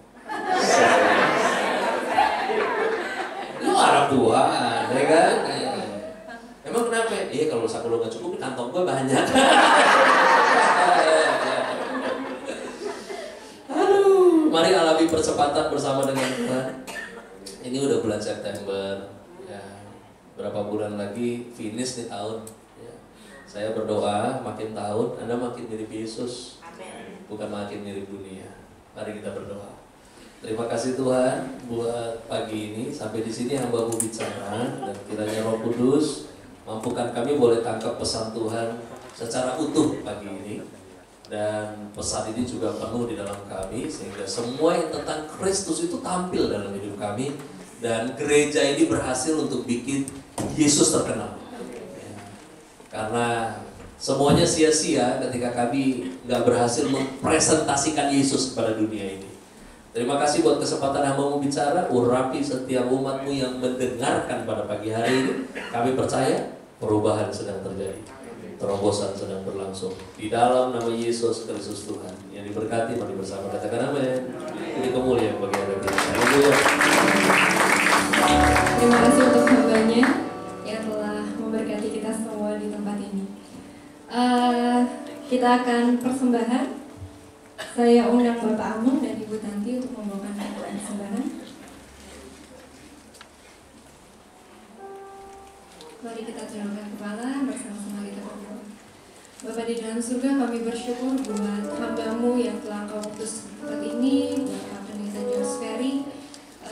Lu Arab tua, ya kan? Emang kenapa? Iya kalau saku lo nggak cukup, kantong gue banyak. Aduh, mari alami percepatan bersama dengan Tuhan. Ini udah bulan September, ya, berapa bulan lagi finish nih tahun. Ya. Saya berdoa makin tahun, Anda makin mirip Yesus, bukan makin mirip dunia. Mari kita berdoa. Terima kasih Tuhan buat pagi ini. Sampai di sini hamba-Mu bicara, dan kiranya Roh Kudus mampukan kami boleh tangkap pesan Tuhan secara utuh pagi ini. Dan pesan ini juga penuh di dalam kami, sehingga semua yang tentang Kristus itu tampil dalam hidup kami. Dan gereja ini berhasil untuk bikin Yesus terkenal. Karena semuanya sia-sia ketika kami nggak berhasil mempresentasikan Yesus kepada dunia ini. Terima kasih buat kesempatan hamba-Mu bicara, urapi setiap umat-Mu yang mendengarkan pada pagi hari ini. Kami percaya perubahan sedang terjadi, terobosan sedang berlangsung. Di dalam nama Yesus Kristus Tuhan yang diberkati, mari bersama katakan amin. Ini kemuliaan bagi hari ini. Terima kasih untuk hambanya yang telah memberkati kita semua di tempat ini. Kita akan persembahan. Saya undang Bapak Amung dan Ibu Tanti untuk membawakan persembahan. Mari kita tundukkan kepala, bersama-sama kita berdoa. Bapa di dalam surga, kami bersyukur buat hamba-Mu yang telah Engkau utus di tempat ini, buat Pak Pendeta George Ferry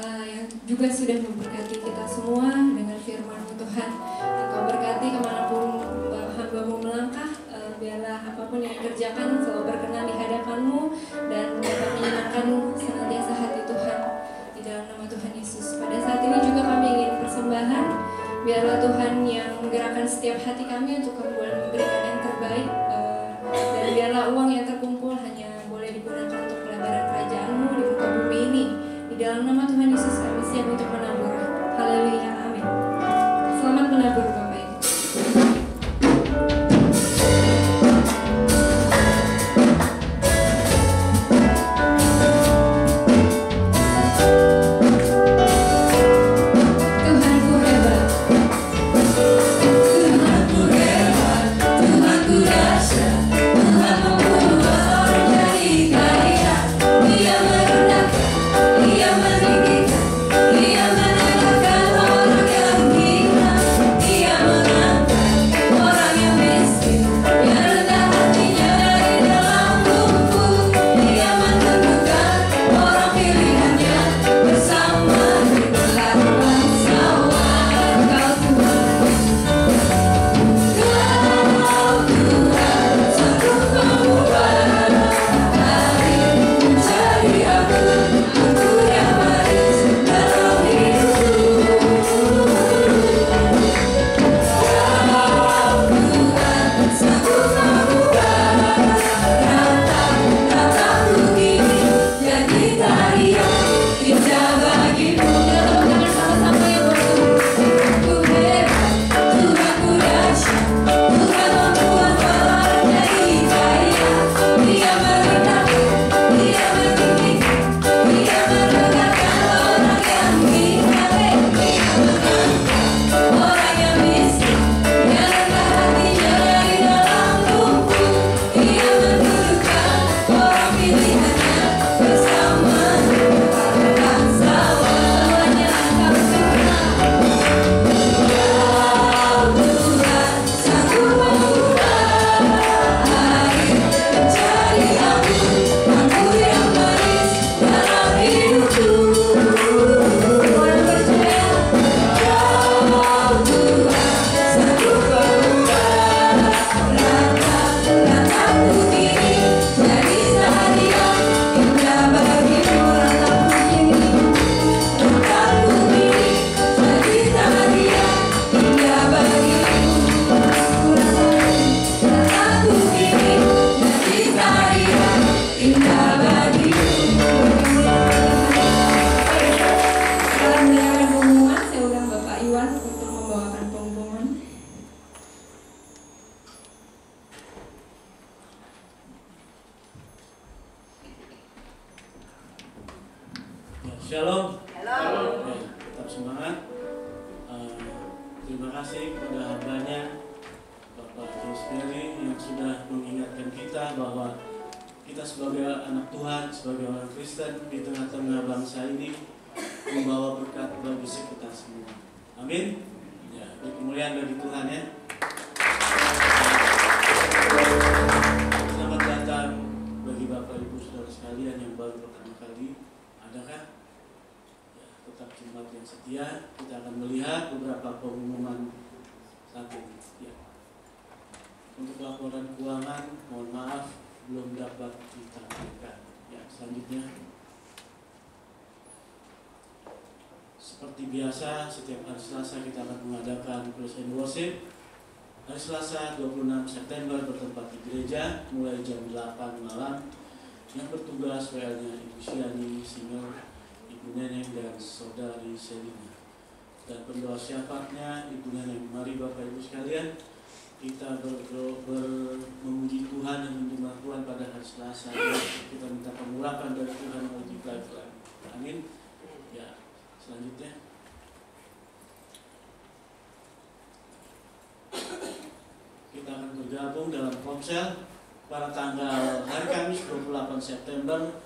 yang juga sudah memberkati kita semua dengan firman-Mu Tuhan. Engkau berkati kemanapun hamba-Mu melangkah, biarlah apapun yang dikerjakan selalu berkenan di hadapan-Mu dan dapat menyenangkan senantiasa hati Tuhan. Di dalam nama Tuhan Yesus. Pada saat ini juga kami ingin persembahan. Biarlah Tuhan yang menggerakkan setiap hati kami untuk memberikan yang terbaik, dan biarlah uang yang terkumpul hanya boleh digunakan untuk pelebaran kerajaan-Mu di muka bumi ini. Di dalam nama Tuhan Yesus kami siap untuk menabur. Haleluya, amin. Selamat menabur Bapak Ibu. Tuhanku hebat, Shalom. Shalom. Ya, tetap semangat. Terima kasih kepada hambanya Bapak Rosemary yang sudah mengingatkan kita bahwa kita sebagai anak Tuhan, sebagai orang Kristen di tengah-tengah bangsa ini membawa berkat bagi sekitar semua. Amin. Ya, kemuliaan bagi Tuhan ya. Selamat datang bagi Bapak Ibu Saudara sekalian yang baru pertama kali. Adakah? Tetap jemaat yang setia, kita akan melihat beberapa pengumuman saat ini. Ya. Untuk laporan keuangan, mohon maaf belum dapat ditampilkan. Ya, selanjutnya, seperti biasa, setiap hari Selasa kita akan mengadakan praise and worship. Hari Selasa 26 September bertempat di gereja mulai jam 8 malam. Yang bertugas WL-nya Ibu Siani, Single, Ibu Neneng dan Saudari Selina. Dan pendoa syafaatnya Ibu Neneng. Mari Bapak Ibu sekalian, kita memuji Tuhan dan menyembah Tuhan pada hari Selasa. Kita minta pengurapan dari Tuhan melalui Tuhan. Amin. Ya, selanjutnya kita akan bergabung dalam Komsel pada tanggal hari Kamis 28 September.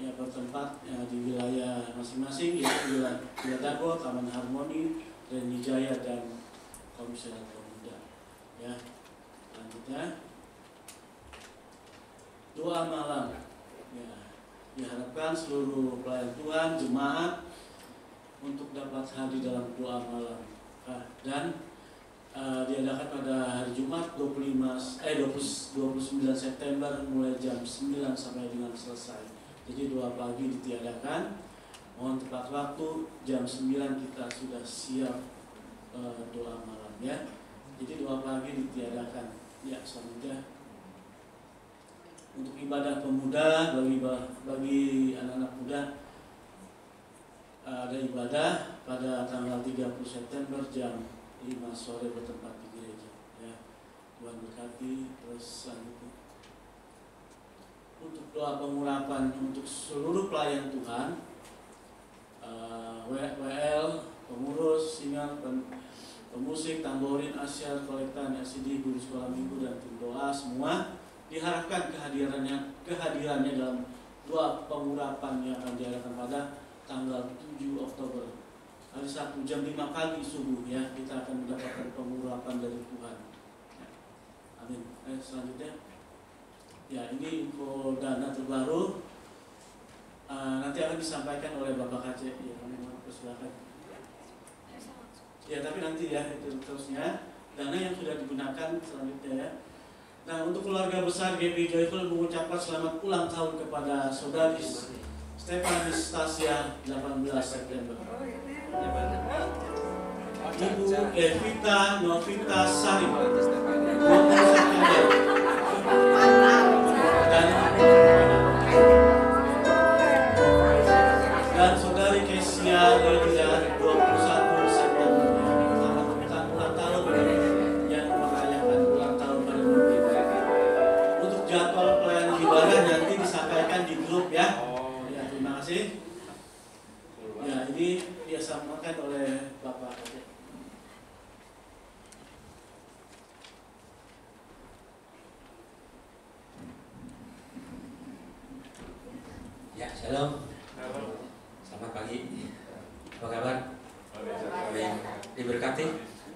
Ya, bertempat ya, di wilayah masing-masing, yaitu wilayah Dago, Taman Harmoni, Reni Jaya dan Komsel Pemuda. Ya, selanjutnya doa malam. Ya, diharapkan seluruh pelayan Tuhan, jemaat untuk dapat hadir dalam doa malam. Dan diadakan pada hari Jumat 29 September mulai jam 9 sampai dengan selesai. Jadi doa pagi ditiadakan. Mohon tepat waktu jam 9 kita sudah siap doa malam ya. Jadi doa pagi ditiadakan. Ya, selanjutnya untuk ibadah pemuda bagi anak-anak muda ada ibadah pada tanggal 30 September jam 5 sore bertempat di gereja ya. Tuhan berkati. Terus selanjutnya untuk doa pengurapan untuk seluruh pelayan Tuhan, WL, pengurus, singal, pemusik, tamborin, asyar, kolektan, LCD, guru sekolah minggu dan tim doa semua diharapkan kehadirannya dalam doa pengurapan yang akan diadakan pada tanggal 7 Oktober hari Sabtu jam 5 pagi subuh ya. Kita akan mendapatkan pengurapan dari Tuhan. Amin. Selanjutnya ya, ini info dana terbaru nanti akan disampaikan oleh Bapak KC ya, kami persilakan ya, tapi nanti ya itu terusnya dana yang sudah digunakan selanjutnya ya. Nah, untuk keluarga besar GP Joyful mengucapkan selamat ulang tahun kepada Saudari Stephanie Stasia 18 September, Ibu Evita Novita Sari 20 September, dan Saudari Kesia Lelia 21 September. Selamat ulang tahun yang merayakan ulang tahun pada minggu ini. Untuk jadwal pelayanan ibadah nanti disampaikan di grup ya. Ya, terima kasih. Ya, ini disampaikan oleh Bapak. Ya, shalom. Selamat pagi. Apa kabar? Amin. Diberkati?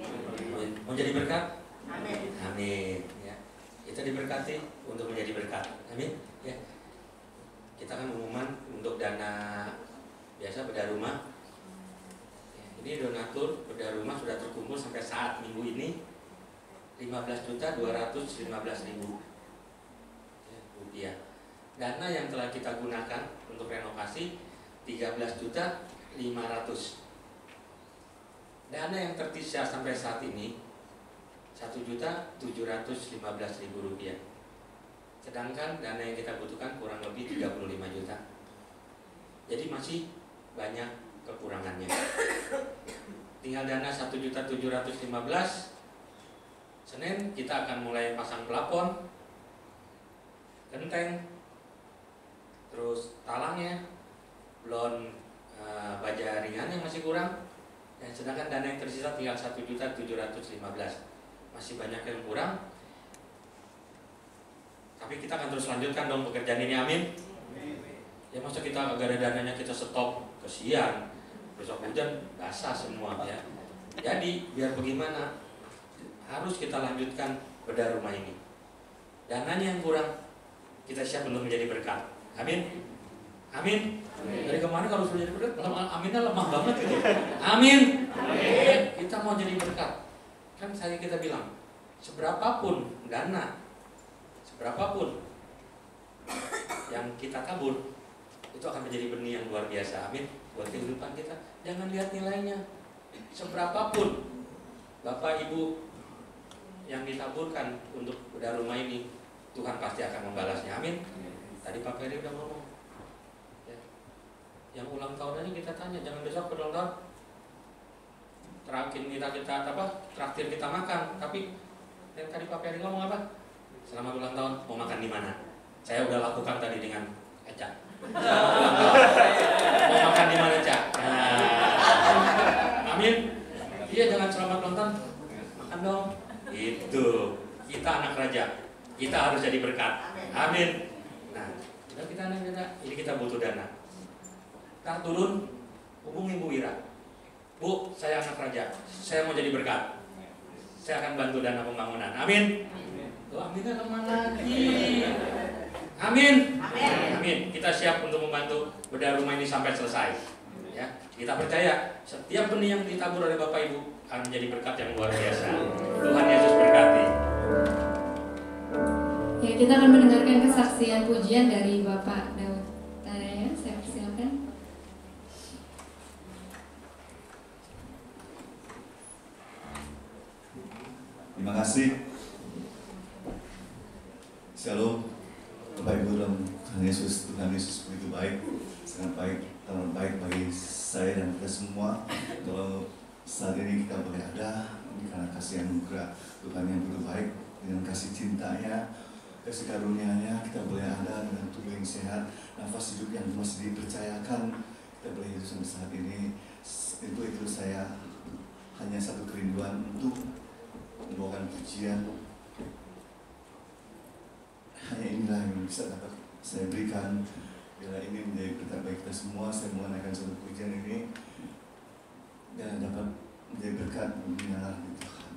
Amin. Mau jadi berkat? Amin. Amin. Ya. Kita diberkati untuk menjadi berkat. Amin. Ya. Kita akan mengumuman untuk dana biasa bedah rumah. Ya, ini donatur bedah rumah sudah terkumpul sampai saat minggu ini 15.215.000 rupiah. Dana yang telah kita gunakan untuk renovasi 13.500. Dana yang tersisa sampai saat ini 1.715.000 rupiah. Sedangkan dana yang kita butuhkan kurang lebih 35 juta. Jadi masih banyak kekurangannya. Tinggal dana 1.715. Senin kita akan mulai pasang plafon, genteng, terus talangnya, belum baja ringan yang masih kurang, dan sedangkan dana yang tersisa tinggal 1.715.000. Masih banyak yang kurang, tapi kita akan terus lanjutkan dong pekerjaan ini, amin. Ya masa kita gak ada dananya kita stop, kesian, besok hujan basah semua ya. Jadi biar bagaimana harus kita lanjutkan bedah rumah ini. Dananya yang kurang kita siap untuk menjadi berkat, amin. Amin. Dari kemarin kalau sudah jadi berkat, aminnya lemah banget gitu. Amin. Kita mau jadi berkat. Kan saya kita bilang, seberapapun dana, seberapapun yang kita tabur, itu akan menjadi benih yang luar biasa. Amin. Buat kehidupan kita. Jangan lihat nilainya. Seberapapun Bapak Ibu yang ditaburkan untuk bedah rumah ini, Tuhan pasti akan membalasnya. Amin. Tadi Pak Ferry udah ngomong. Ya. Yang ulang tahun aja kita tanya, jangan besok ulang tahun. Traktir kita makan, tapi yang tadi Pak Ferry ngomong apa? Selamat ulang tahun, mau makan di mana? Saya udah lakukan tadi dengan Eca. Mau makan di mana, Cak? Amin. Iya, jangan selamat ulang tahun, makan dong. Itu kita anak raja, kita harus jadi berkat. Amin. Nah, kita anak raja, ini kita butuh dana. Kita turun, hubungi Bu Ira. Bu, saya anak raja, saya mau jadi berkat. Saya akan bantu dana pembangunan. Amin. Tuh, aminnya lemah lagi. Amin. Amin. Kita siap untuk membantu bedah rumah ini sampai selesai. Ya, kita percaya setiap benih yang ditabur oleh Bapak Ibu akan menjadi berkat yang luar biasa. Tuhan Yesus berkati. Ya, kita akan mendengarkan kesaksian pujian dari Bapak Daud Tanaya. Saya persilakan. Terima kasih. Shalom, Bapak Ibu dalam Tuhan Yesus. Tuhan Yesus begitu baik, sangat baik, sangat baik bagi saya dan kita semua. Kalau saat ini kita boleh ada, karena kasih anugerah Tuhan yang begitu baik, dengan kasih cintanya, kasih karunia-Nya, kita boleh ada dengan tubuh yang sehat, nafas hidup yang masih dipercayakan, kita boleh hidup sampai saat ini. Itu saya hanya satu kerinduan untuk membawakan pujian. Hanya inilah yang bisa dapat saya berikan. Bila ini menjadi berkat bagi kita semua, saya mengenaikan satu pujian ini dan dapat menjadi berkat mendengar di Tuhan.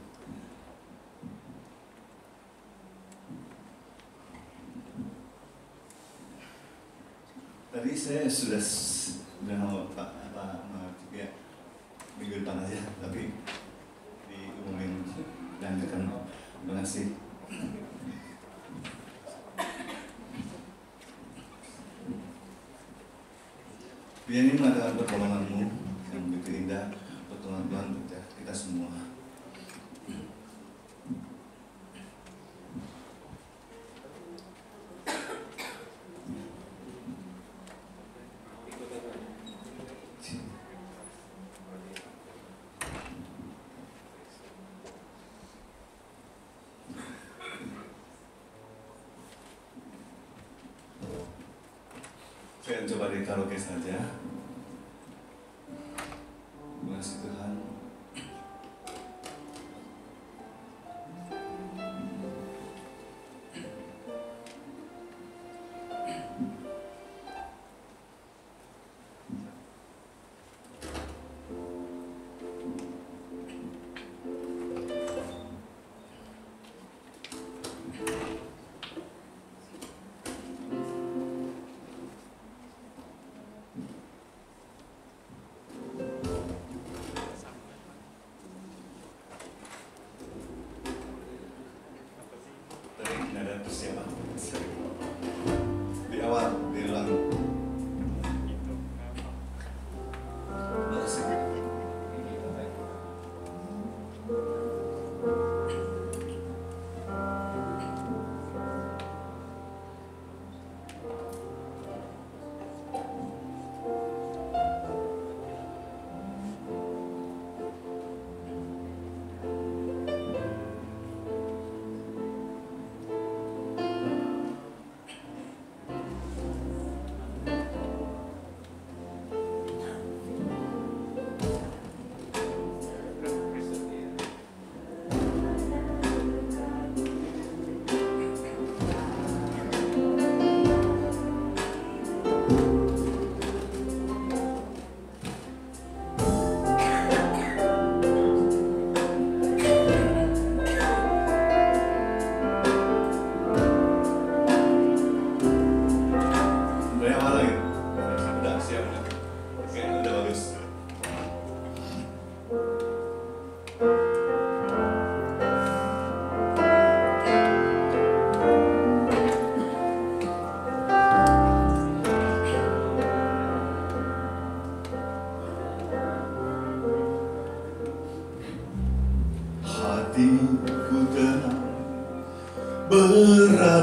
Tadi saya sudah bilang ya, minggu depan aja, tapi diumumin lanjutkan. Terima kasih. Biar ini mengatakan pertolonganmu yang begitu indah, pertolongan Tuhan untuk kita semua. Saya coba di karaoke saja. Terima kasih Tuhan. Persiapan di awal bilang makasih.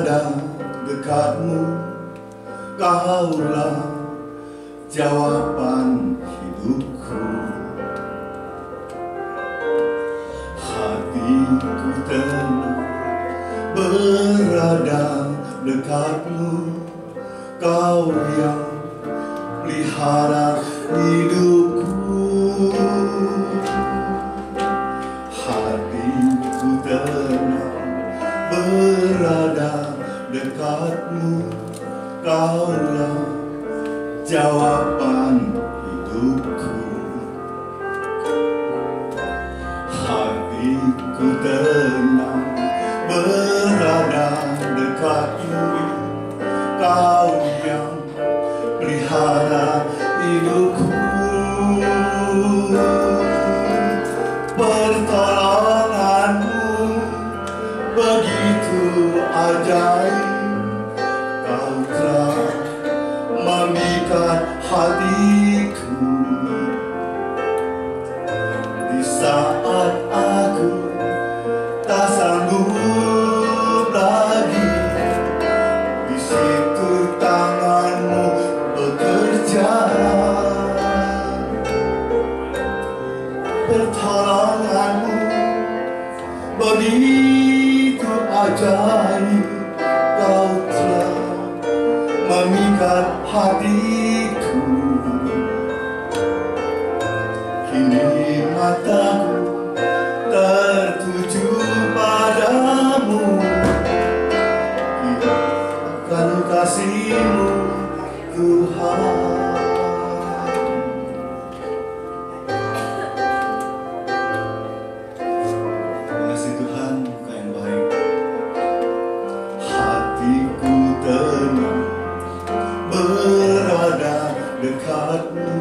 berada dekatmu, Kaulah jawaban hidupku. Hatiku tenang berada dekatmu, Kau yang pelihara hidupku. Hatiku tenang berada dekatmu, Kaulah jawaban hidupku. Hatiku tenang berada dekatmu, Kau yang pelihara hidupku. Pertolonganmu begitu ajaib, Kau telah memikat hatiku. Di saat aku tak sanggup lagi, di situ tanganmu bekerja. Pertolonganmu begitu ajaib, Kau telah memikat hatiku. Kini mataku tertuju padamu, akan kasih-Mu Tuhan. Terima kasih Tuhan, Kau yang baik. Hatiku tenang berada dekatmu,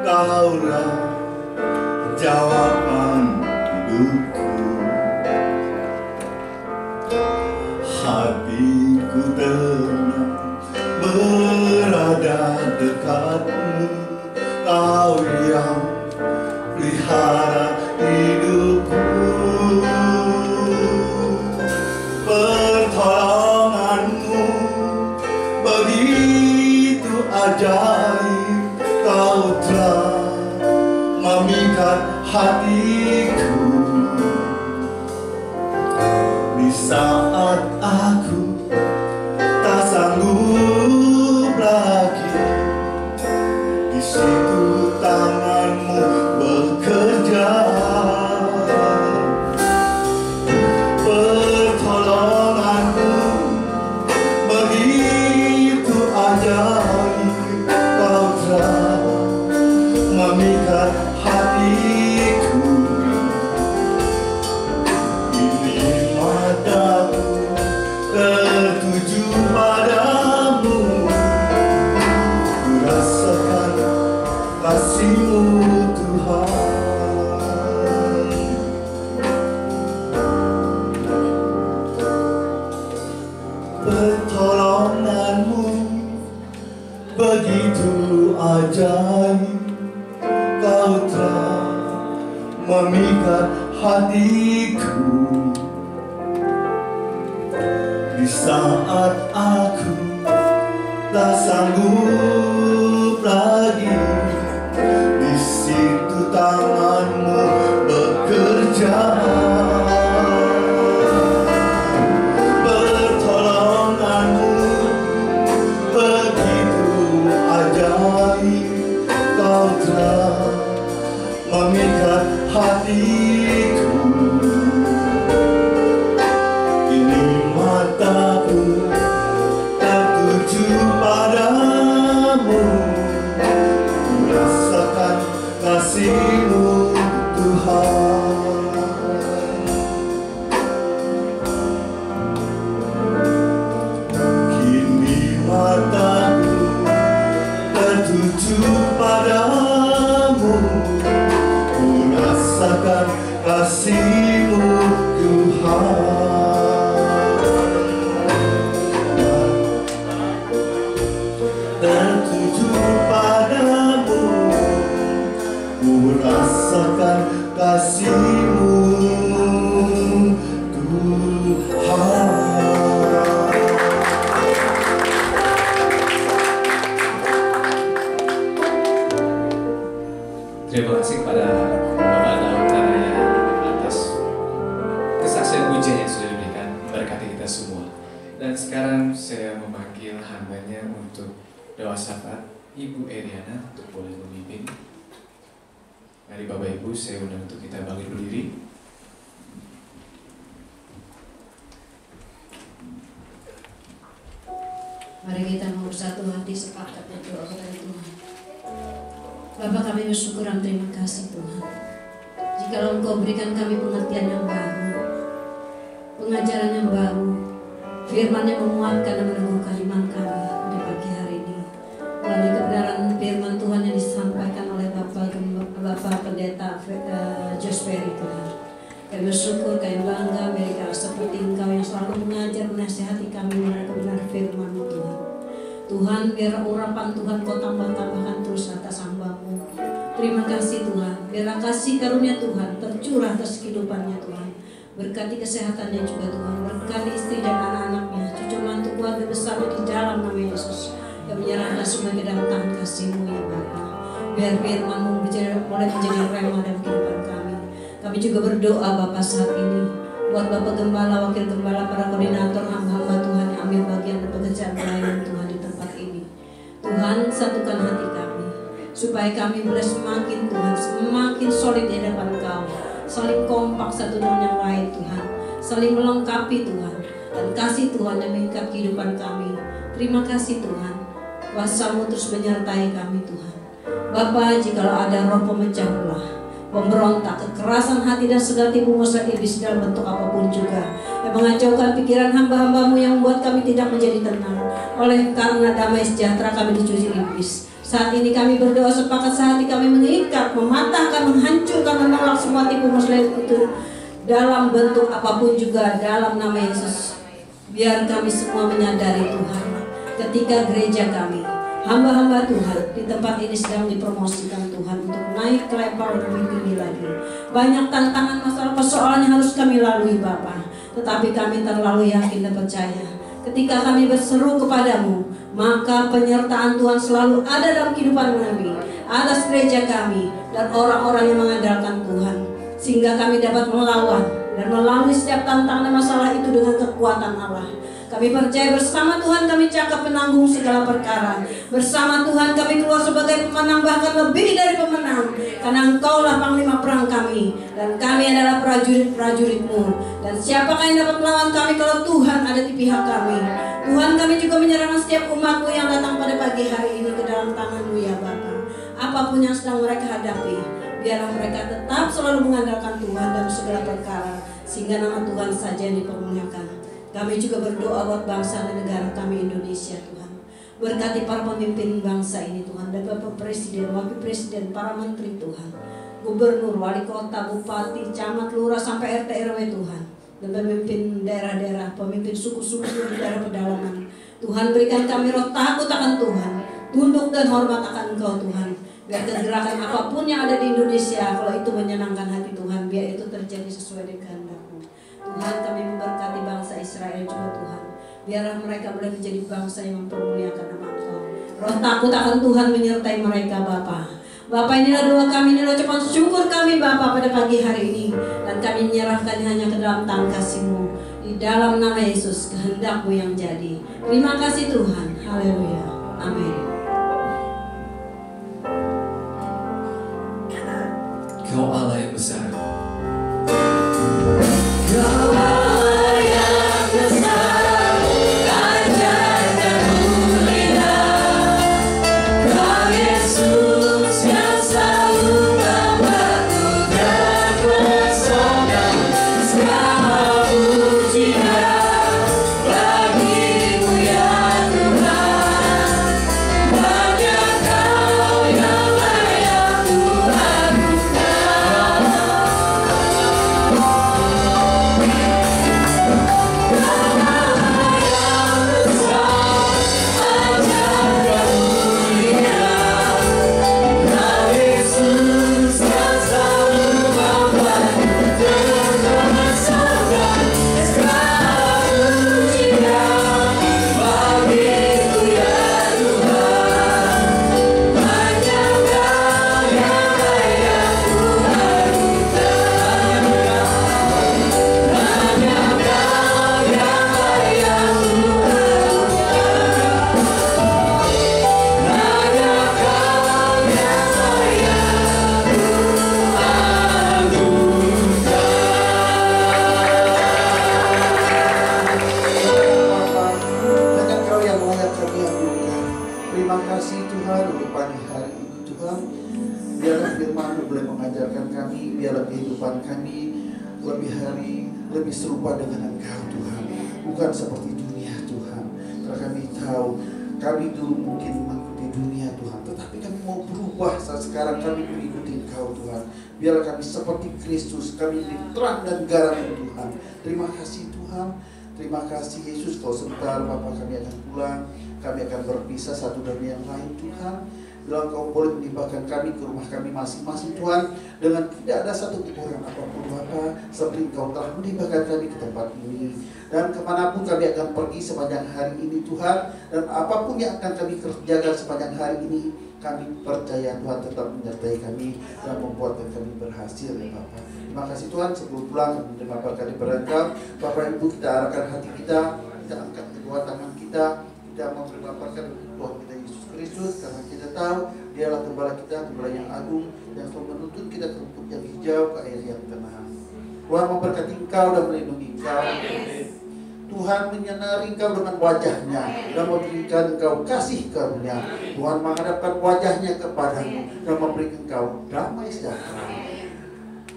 Kaulah jawaban hidupku. Hatiku tenang berada dekatmu, Kau yang pelihara hidupku. Pertolonganmu begitu ajaib, Kau telah memikat hatiku. Di saat aku tak sanggup lagi, di situ tangan-Mu bekerja. Pertolongan-Mu begitu ajaib, Kau telah memikat hatiku. Ini mataku tertuju padamu, ku rasakan kasih-Mu Tuhan. Pertolongan-Mu begitu ajaib, Kau telah memikat hatiku. Di saat aku tak sanggup lagi, di situ tangan-Mu bekerja. Pertolongan-Mu begitu ajaib, Kau telah memikat hatiku. Kini mataku tertuju padamu, ku rasakan kasih-Mu Tuhan. Kini mataku tertuju padamu, ku rasakan kasih-Mu Tuhan. Tertuju padamu, ku rasakan kasih-Mu Tuhan. Dan sekarang saya memanggil hambanya untuk doa syafaat, Ibu Eriana, untuk boleh memimpin. Mari Bapak Ibu, saya undang untuk kita bangkit berdiri. Mari kita mau bersatu hati sepakat berdoa kepada Tuhan. Bapa, kami bersyukur dan terima kasih Tuhan. Jikalau Engkau berikan kami pengertian yang baru, pengajaran yang baru, firman yang menguatkan dan meneguhkan iman kami pada pagi hari ini. Melalui kebenaran firman Tuhan yang disampaikan oleh Bapak Pendeta Josh Perry Tuhan. Kami bersyukur, kami bangga mereka seperti Engkau yang selalu mengajar, menasihati kami melalui kebenaran firman-Mu Tuhan. Tuhan, biar urapan Tuhan Kau tambah-tambahkan terus atas hamba-Mu. Terima kasih Tuhan, biarlah kasih karunia Tuhan tercurah atas kehidupannya Tuhan. Berkati kesehatannya juga Tuhan, berkati istri dan anak-anaknya, cucu mantu keluarga besarnya di dalam nama Yesus. Yang menyerahkan semua ke dalam tangan kasih-Mu ya Bapa. Biar firman-Mu mulai menjadi rema dalam kehidupan kami. Kami juga berdoa Bapak saat ini buat Bapak Gembala, Wakil Gembala, para koordinator, hamba-hamba Tuhan yang ambil bagian dan pekerjaan pelayanan Tuhan di tempat ini. Tuhan, satukan hati kami supaya kami boleh semakin Tuhan, semakin solid di hadapan Kau, saling kompak satu dengan yang lain Tuhan, saling melengkapi Tuhan, dan kasih Tuhan yang mengikat kehidupan kami. Terima kasih Tuhan, kuasa-Mu terus menyertai kami Tuhan. Bapa, jikalau ada roh pemecah belah, pemberontak, kekerasan hati dan segala tipu musnah iblis dalam bentuk apapun juga yang mengacaukan pikiran hamba-hamba-Mu yang membuat kami tidak menjadi tenang. Oleh karena damai sejahtera kami dicuci iblis. Saat ini kami berdoa sepakat sehati, kami mengikat, mematahkan, menghancurkan, menolak semua tipu musnah itu dalam bentuk apapun juga dalam nama Yesus. Biar kami semua menyadari Tuhan, ketika gereja kami, hamba-hamba Tuhan di tempat ini sedang dipromosikan Tuhan untuk naik ke level lebih tinggi lagi. Banyak tantangan, masalah, persoalan yang harus kami lalui Bapa. Tetapi kami terlalu yakin dan percaya ketika kami berseru kepadamu, maka penyertaan Tuhan selalu ada dalam kehidupan kami, atas gereja kami dan orang-orang yang mengandalkan Tuhan, sehingga kami dapat melawan dan melalui setiap tantangan dan masalah itu dengan kekuatan Allah. Kami percaya bersama Tuhan kami cakap menanggung segala perkara. Bersama Tuhan kami keluar sebagai pemenang, bahkan lebih dari pemenang. Karena Engkaulah panglima perang kami, dan kami adalah prajurit-prajurit-Mu. Dan siapakah yang dapat melawan kami kalau Tuhan ada di pihak kami? Tuhan, kami juga menyerahkan setiap umat-Mu yang datang pada pagi hari ini ke dalam tangan-Mu ya Bapa. Apapun yang sedang mereka hadapi, biarlah mereka tetap selalu mengandalkan Tuhan dalam segala perkara, sehingga nama Tuhan saja yang dipermuliakan. Kami juga berdoa buat bangsa dan negara kami Indonesia Tuhan. Berkati para pemimpin bangsa ini Tuhan, dan Bapak Presiden, Wakil Presiden, para menteri Tuhan, Gubernur, Wali Kota, Bupati, Camat, Lurah, sampai RT RW Tuhan, dan pemimpin daerah-daerah, pemimpin suku-suku di daerah pedalaman. Tuhan, berikan kami roh takut akan Tuhan, tunduk dan hormat akan Engkau Tuhan. Biar kegerakan apapun yang ada di Indonesia, kalau itu menyenangkan hati Tuhan, biar itu terjadi sesuai dengan kehendak-Mu. Tuhan, kami memberkati bangsa Israel juga Tuhan. Biarlah mereka boleh menjadi bangsa yang mempermuliakan nama Engkau. Roh takut akan Tuhan menyertai mereka Bapa. Bapa, inilah doa kami, inilah ucapan syukur kami Bapa pada pagi hari ini. Dan kami menyerahkan hanya ke dalam tangan kasih-Mu. Di dalam nama Yesus, kehendak-Mu yang jadi. Terima kasih Tuhan. Haleluya. Amin. Kau Allah yang besar. Kau Terima kasih Tuhan untuk pagi hari ini Tuhan. Biarlah firman-Mu boleh mengajarkan kami, biarlah kehidupan kami lebih serupa dengan Engkau Tuhan. Bukan seperti dunia Tuhan. Karena kami tahu kami dulu mungkin mengikuti dunia Tuhan, tetapi kami mau berubah saat sekarang kami mengikuti Engkau Tuhan. Biarlah kami seperti Kristus, kami di terang dan garam Tuhan. Terima kasih Tuhan. Terima kasih Yesus. Kalau sebentar Bapa kami akan pulang, kami akan berpisah satu dari yang lain Tuhan. Bila Engkau boleh melimpahkan kami ke rumah kami masing-masing Tuhan, dengan tidak ada satu kekurangan apapun Bapa, seperti Engkau telah melimpahkan kami ke tempat ini. Dan kemanapun kami akan pergi sepanjang hari ini Tuhan, dan apapun yang akan kami kerjakan sepanjang hari ini, kami percaya Tuhan tetap menyertai kami dan membuatkan kami berhasil ya Bapak. Terima kasih Tuhan. Sebelum pulang menerima berkat berengkau, Bapak Ibu, kita arahkan hati kita angkat kedua tangan kita menerima berkat Tuhan kita Yesus Kristus, karena kita tahu Dialah Gembala kita, Gembala yang agung, yang selalu menuntun kita ke rumput yang hijau, ke air yang tenang. Tuhan memberkati engkau dan melindungi engkau. Tuhan menyinari engkau dengan wajahnya dan memberikan engkau kasih karunia. Tuhan menghadapkan wajahnya kepadamu dan memberi engkau damai sejahtera.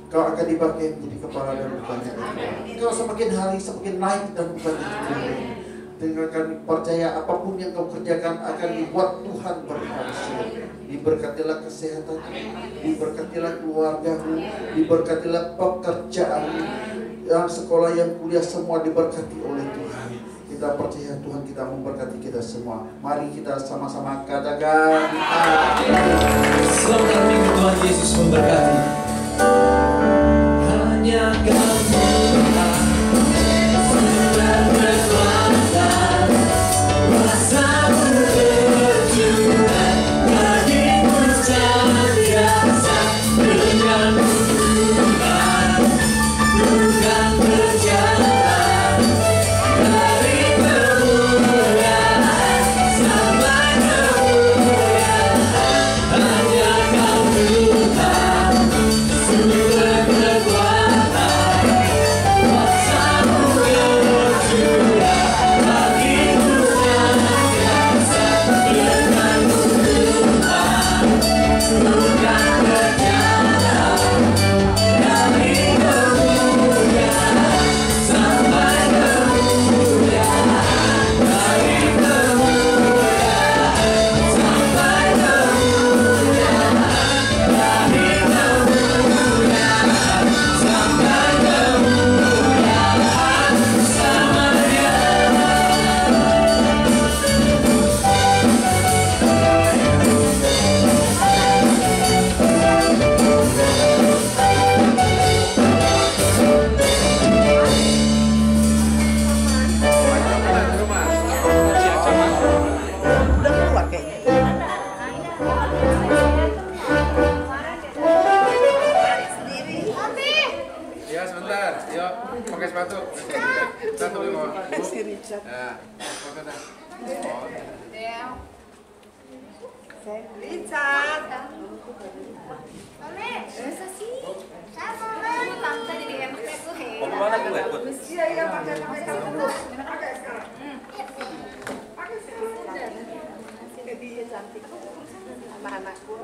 Engkau akan dipakai menjadi kepala dan bukannya kepala. Engkau semakin hari semakin naik dan bukannya turun. Dengan kami percaya apapun yang kau kerjakan akan dibuat Tuhan berhasil. Diberkatilah kesehatan, diberkatilah keluargamu, diberkatilah pekerjaanmu, yang sekolah, yang kuliah, semua diberkati oleh Tuhan. Kita percaya Tuhan kita memberkati kita semua. Mari kita sama-sama katakan amin. Selamat minggu, Tuhan Yesus memberkati. Hanya kamu sudah berkuasa, kuasamu berjuang, bagimu sangat biasa. Dengan Tuhan bukan berjalan dari kemuliaan sampai kemuliaan. Hanya Kau Tuhan, sumber kekuatan, kuasamu yang berjuang, bagimu sangat biasa. Dengan Tuhan bukan berjalan dari kemuliaan sampai kemuliaan, dari kemuliaan sampai kemuliaan, dari kemuliaan sampai kemuliaan bersama Dia. Ya sebentar, yuk pakai sepatu. Satu lima. Ya, foto dah. Richard. Masa sih? Sama tante jadi enak itu he. Mau kemana gue ikut? Iya pakai kamu. Jadi cantik sama anakku.